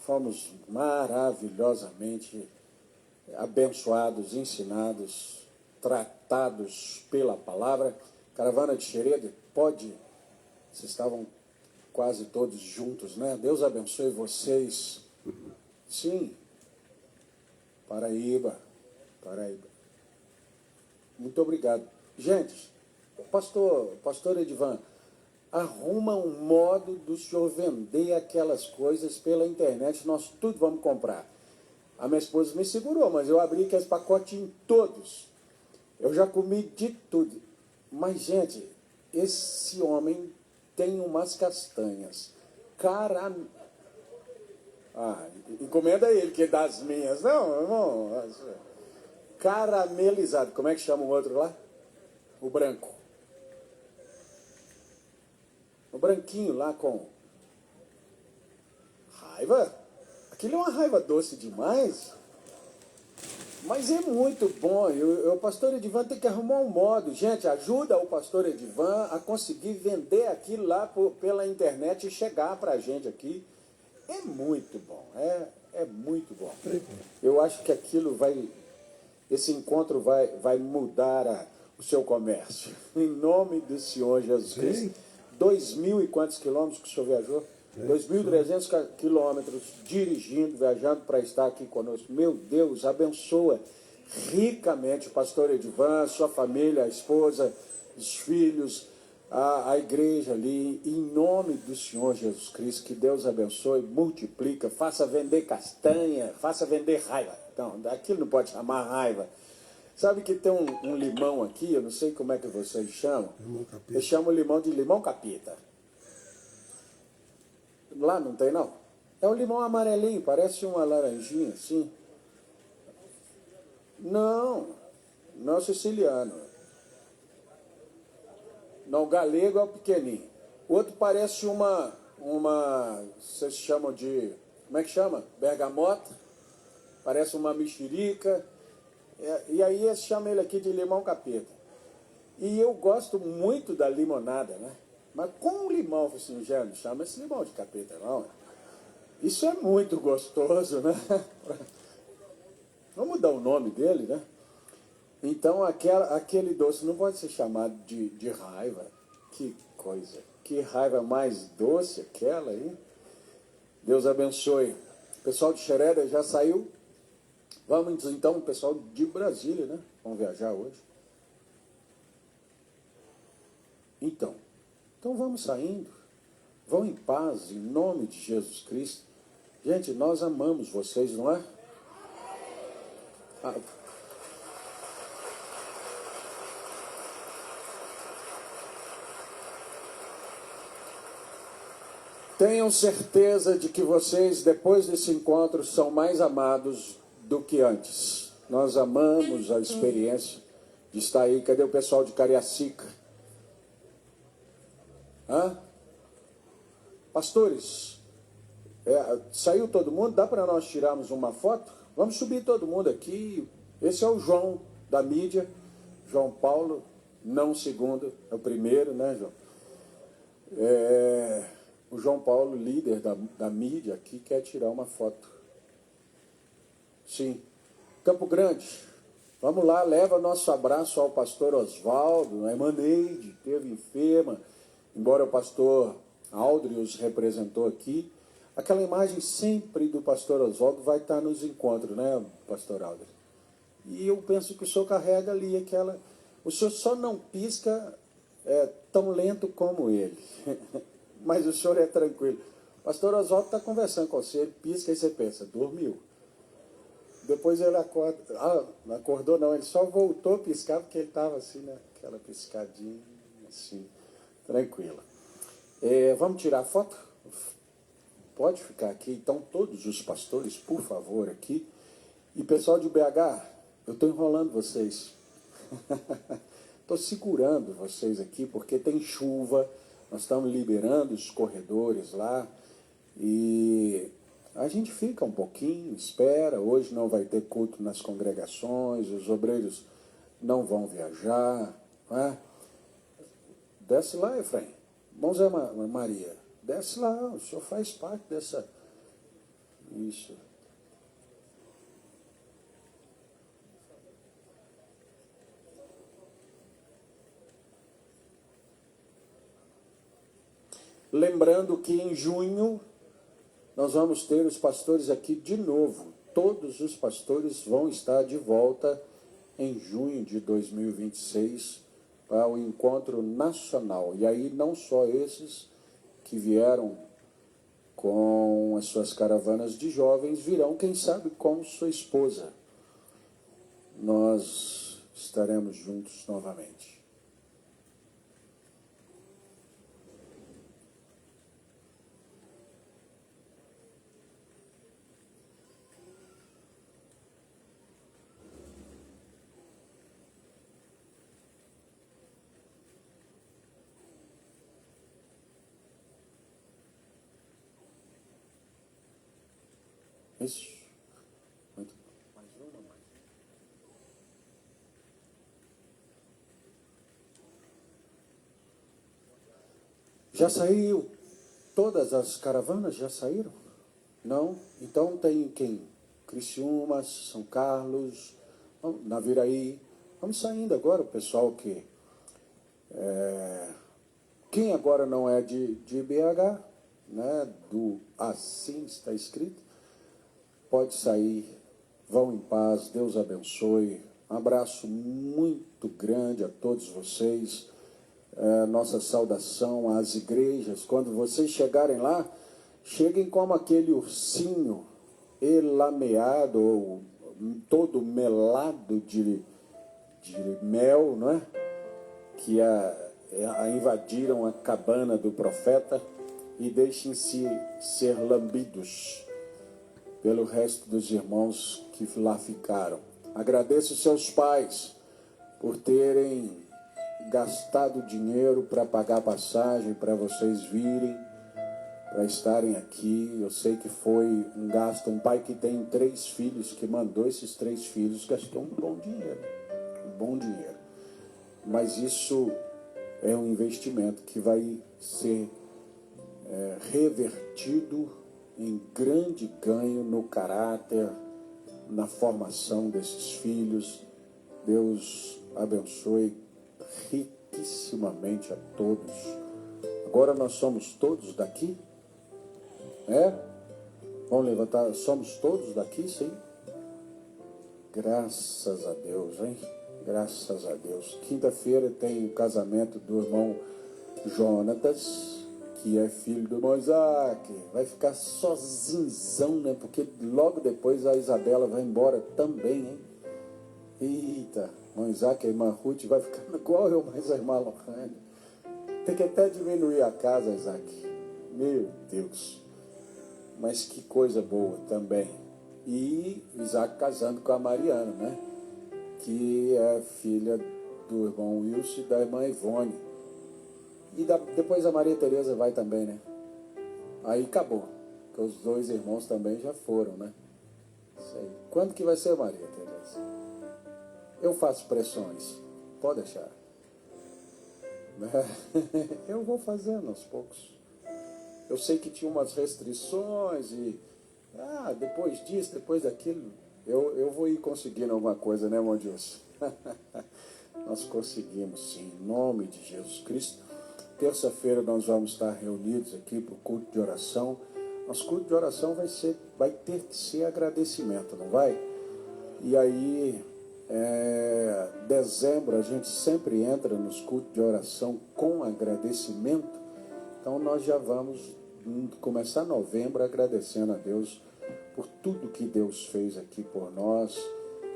Fomos maravilhosamente abençoados, ensinados, tratados pela palavra. Caravana de Xereda, pode... Vocês estavam quase todos juntos, né? Deus abençoe vocês. Sim. Paraíba. Muito obrigado. Gente, pastor Edivan, arruma um modo do senhor vender aquelas coisas pela internet. Nós tudo vamos comprar. A minha esposa me segurou, mas eu abri aqueles pacotinhos todos. Eu já comi de tudo. Mas, gente, esse homem... tem umas castanhas. Encomenda ele, que é das minhas. Não, irmão. Caramelizado. Como é que chama o outro lá? O branco. O branquinho lá com raiva. Aquilo é uma raiva doce demais. Mas é muito bom. O pastor Edivan tem que arrumar um modo. Gente, ajuda o pastor Edivan a conseguir vender aquilo lá pela internet e chegar para a gente aqui. É muito bom. É muito bom. Eu acho que aquilo vai... Esse encontro vai mudar o seu comércio. Em nome do Senhor Jesus Cristo. 2.000 e quantos quilômetros que o senhor viajou? 2.300 quilômetros dirigindo, viajando para estar aqui conosco. Meu Deus, abençoa ricamente o pastor Edivan, sua família, a esposa, os filhos, a igreja ali, em nome do Senhor Jesus Cristo. Que Deus abençoe, multiplica, faça vender castanha, faça vender raiva. Então, aquilo não pode chamar raiva. Sabe que tem um limão aqui, eu não sei como é que vocês chamam. Eu chamo o limão de limão capita. Lá não tem, não? É um limão amarelinho, parece uma laranjinha, assim. Não é o siciliano. Não, o galego é o pequenininho. O outro parece uma vocês chamam de, como é que chama? Bergamota. Parece uma mexerica. E aí eles chamam ele aqui de limão capeta. E eu gosto muito da limonada, né? Mas com o limão, assim, já não chama esse limão de capeta, não. Isso é muito gostoso, né? Vamos dar o nome dele, né? Então, aquele doce não pode ser chamado de raiva. Que coisa. Que raiva mais doce aquela aí. Deus abençoe. O pessoal de Xereda já saiu. Vamos, então, o pessoal de Brasília, né? Vamos viajar hoje. Então vamos saindo, vão em paz, em nome de Jesus Cristo. Gente, nós amamos vocês, não é? Tenham certeza de que vocês, depois desse encontro, são mais amados do que antes. Nós amamos a experiência de estar aí. Cadê o pessoal de Cariacica? Pastores, saiu todo mundo? Dá para nós tirarmos uma foto? Vamos subir todo mundo aqui. Esse é o João da mídia, João Paulo, não o segundo, é o primeiro, né, João? O João Paulo, líder da mídia aqui, quer tirar uma foto. Sim. Campo Grande, vamos lá, leva nosso abraço ao pastor Oswaldo, a Emaneide, esteve enferma, embora o pastor Aldri os representou aqui. Aquela imagem sempre do pastor Oswaldo vai estar nos encontros, né, pastor Aldri? E eu penso que o senhor carrega ali aquela... O senhor só não pisca tão lento como ele. Mas o senhor é tranquilo. O pastor Oswaldo está conversando com você, ele pisca e você pensa, dormiu. Depois ele acorda. Não acordou não, ele só voltou a piscar porque ele estava assim, né? Aquela piscadinha, assim, tranquila. Vamos tirar a foto? Pode ficar aqui. Então, todos os pastores, por favor, aqui. E pessoal de BH, eu estou enrolando vocês. Estou segurando vocês aqui porque tem chuva, nós estamos liberando os corredores lá e a gente fica um pouquinho, espera. Hoje não vai ter culto nas congregações, os obreiros não vão viajar. Não é? Desce lá, Efraim. Irmão Zé Maria, desce lá, o senhor faz parte dessa... Isso. Lembrando que em junho nós vamos ter os pastores aqui de novo. Todos os pastores vão estar de volta em junho de 2026 para o encontro nacional. E aí não só esses que vieram com as suas caravanas de jovens, virão, quem sabe, com sua esposa. Nós estaremos juntos novamente. Isso. Muito bom. Mais uma, mais. Já saiu? Todas as caravanas já saíram? Não? Então tem quem? Criciúma, São Carlos, Naviraí. Vamos saindo agora, o pessoal que... Quem agora não é de BH, né, do assim está escrito, pode sair, vão em paz, Deus abençoe. Um abraço muito grande a todos vocês. Nossa saudação às igrejas. Quando vocês chegarem lá, cheguem como aquele ursinho elameado, ou todo melado de mel, não é? Que invadiram a cabana do profeta e deixem-se ser lambidos pelo resto dos irmãos que lá ficaram. Agradeço seus pais por terem gastado dinheiro para pagar passagem, para vocês virem, para estarem aqui. Eu sei que foi um gasto. Um pai que tem 3 filhos, que mandou esses 3 filhos, gastou um bom dinheiro. Um bom dinheiro. Mas isso é um investimento que vai ser revertido em grande ganho no caráter, na formação desses filhos. Deus abençoe riquissimamente a todos. Agora nós somos todos daqui? Vamos levantar, somos todos daqui, sim? Graças a Deus, hein? Graças a Deus. Quinta-feira tem o casamento do irmão Jonatas, que é filho do irmão Isaac. Vai ficar sozinzão, né? Porque logo depois a Isabela vai embora também, hein? Eita, irmão Isaac e a irmã Ruth vai ficar igual eu, mais a irmã Lohane. Tem que até diminuir a casa, Isaac. Meu Deus. Mas que coisa boa também. E Isaac casando com a Mariana, né? Que é filha do irmão Wilson e da irmã Ivone. E depois a Maria Tereza vai também, né? Aí acabou. Porque os 2 irmãos também já foram, né? Isso aí. Quando que vai ser, Maria Tereza? eu faço pressões. Pode deixar. Eu vou fazendo aos poucos. Eu sei que tinha umas restrições e depois disso, depois daquilo, eu vou ir conseguindo alguma coisa, né, irmão Deus? Nós conseguimos, sim, em nome de Jesus Cristo. Terça-feira nós vamos estar reunidos aqui para o culto de oração. Nosso culto de oração vai ter que ser agradecimento, não vai? E aí, dezembro, a gente sempre entra nos cultos de oração com agradecimento. Então nós já vamos começar novembro agradecendo a Deus por tudo que Deus fez aqui por nós,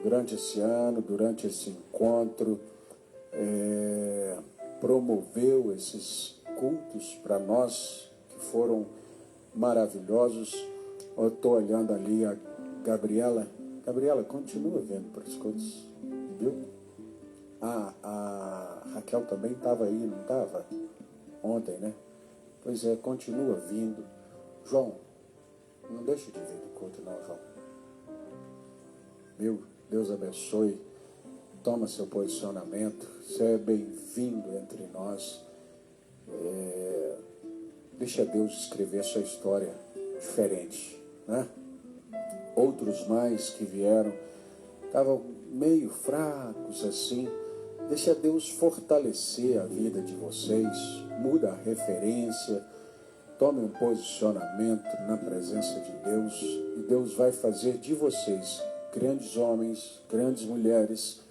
durante esse ano, durante esse encontro, promoveu esses cultos para nós, que foram maravilhosos. Eu estou olhando ali a Gabriela. Gabriela, continua vendo para os cultos, viu? A Raquel também estava aí, não estava? Ontem, né? Pois é, continua vindo. João, não deixe de vir do culto não, João. Meu Deus abençoe. Toma seu posicionamento. Você é bem-vindo entre nós. Deixa Deus escrever sua história diferente, né? Outros mais que vieram estavam meio fracos assim. Deixa Deus fortalecer a vida de vocês. Muda a referência. Tome um posicionamento na presença de Deus. E Deus vai fazer de vocês grandes homens, grandes mulheres,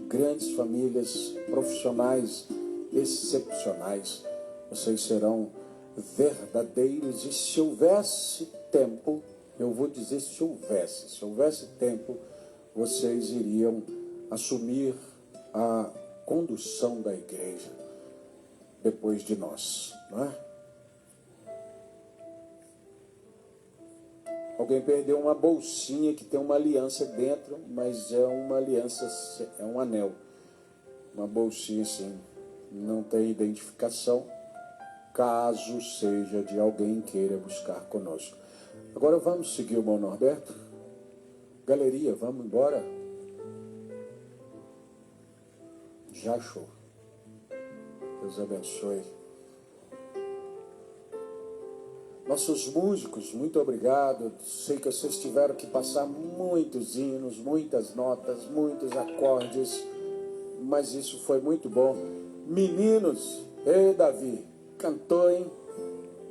grandes famílias, profissionais excepcionais. Vocês serão verdadeiros. E se houvesse tempo, eu vou dizer se houvesse tempo, vocês iriam assumir a condução da igreja depois de nós, não é? Alguém perdeu uma bolsinha que tem uma aliança dentro, mas é uma aliança, é um anel. Uma bolsinha assim, não tem identificação, caso seja de alguém queira buscar conosco. Agora vamos seguir o irmão Norberto. Galeria, vamos embora? Já show. Deus abençoe. Nossos músicos, muito obrigado. Sei que vocês tiveram que passar muitos hinos, muitas notas, muitos acordes, mas isso foi muito bom. Meninos, ei Davi, cantou, hein?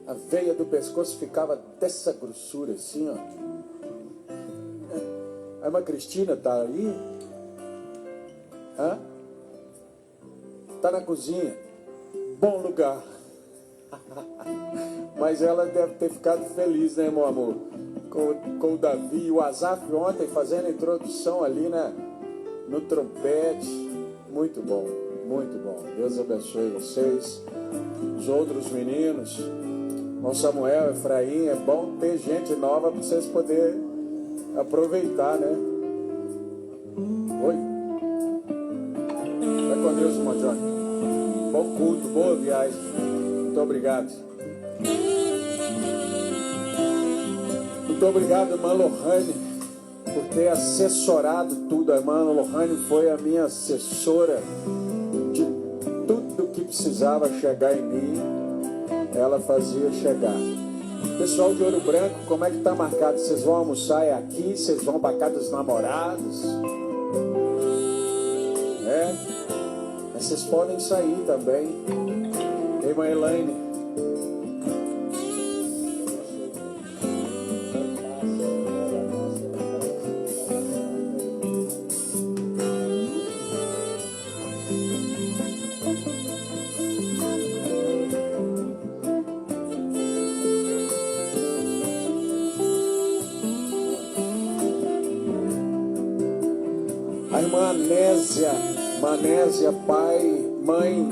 A veia do pescoço ficava dessa grossura assim, ó. A irmã Cristina tá aí? Hã? Tá na cozinha. Bom lugar. Mas ela deve ter ficado feliz, né, meu amor? Com o Davi e o Azaf ontem fazendo a introdução ali, né? No trompete. Muito bom, muito bom. Deus abençoe vocês. Os outros meninos, irmão Samuel, Efraim, é bom ter gente nova para vocês poderem aproveitar, né? Oi. Vai com Deus, irmão Johnny. Bom culto, boa viagem. Muito obrigado. Muito obrigado, irmã Lohane, por ter assessorado tudo. A irmã Lohane foi a minha assessora de tudo que precisava chegar em mim. Ela fazia chegar. Pessoal de Ouro Branco, como é que tá marcado? Vocês vão almoçar aqui? Vocês vão para casa dos namorados? Mas vocês podem sair também. Irmã Elaine. A irmã Manésia, pai, mãe.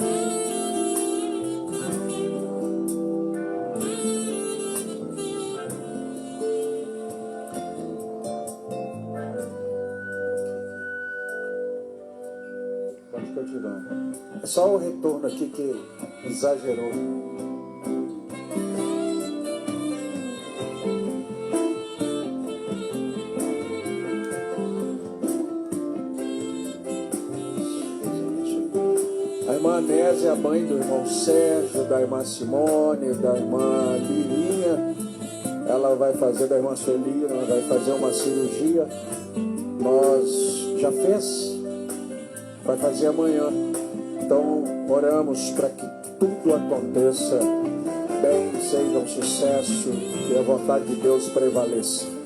Pode continuar. É só o retorno aqui que exagerou. Nésia, a mãe do irmão Sérgio, da irmã Simone, da irmã Lilinha. Ela vai fazer, da irmã Celina, vai fazer uma cirurgia. Nós já fez, vai fazer amanhã. Então, oramos para que tudo aconteça bem, seja um sucesso, que a vontade de Deus prevaleça.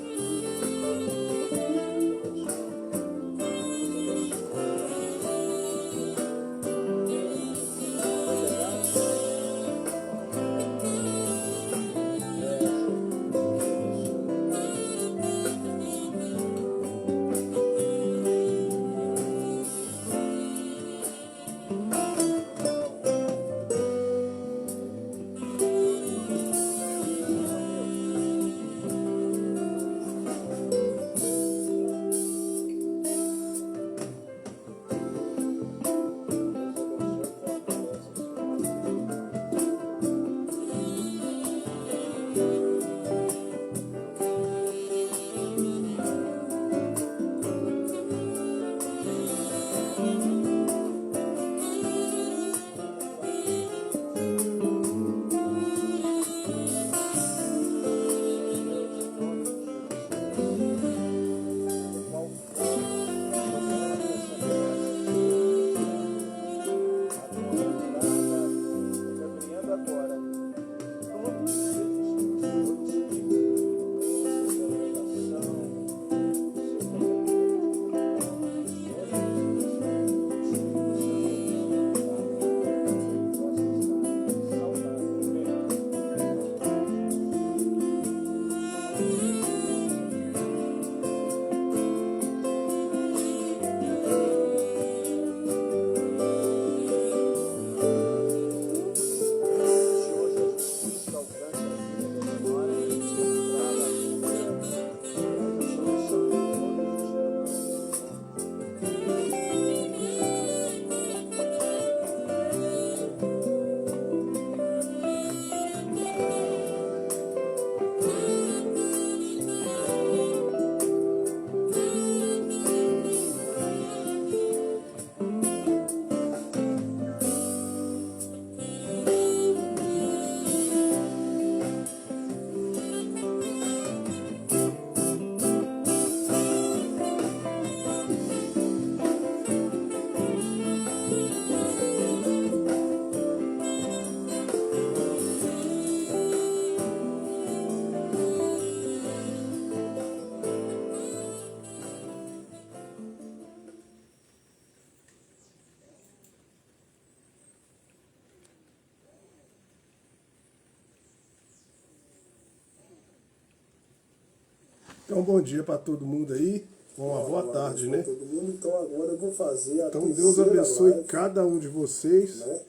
Então, bom dia para todo mundo aí. Uma boa tarde, né? Todo mundo. Então, agora eu vou fazer a Então, Deus abençoe live, cada um de vocês. né?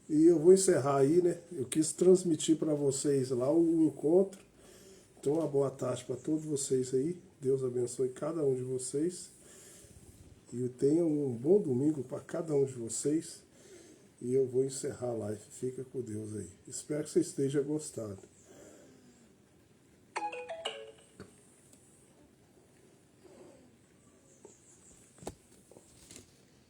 E eu vou encerrar aí, né? Eu quis transmitir para vocês lá o encontro. Então, uma boa tarde para todos vocês aí. Deus abençoe cada um de vocês. E tenham um bom domingo para cada um de vocês. E eu vou encerrar a live. Fica com Deus aí. Espero que você esteja gostado.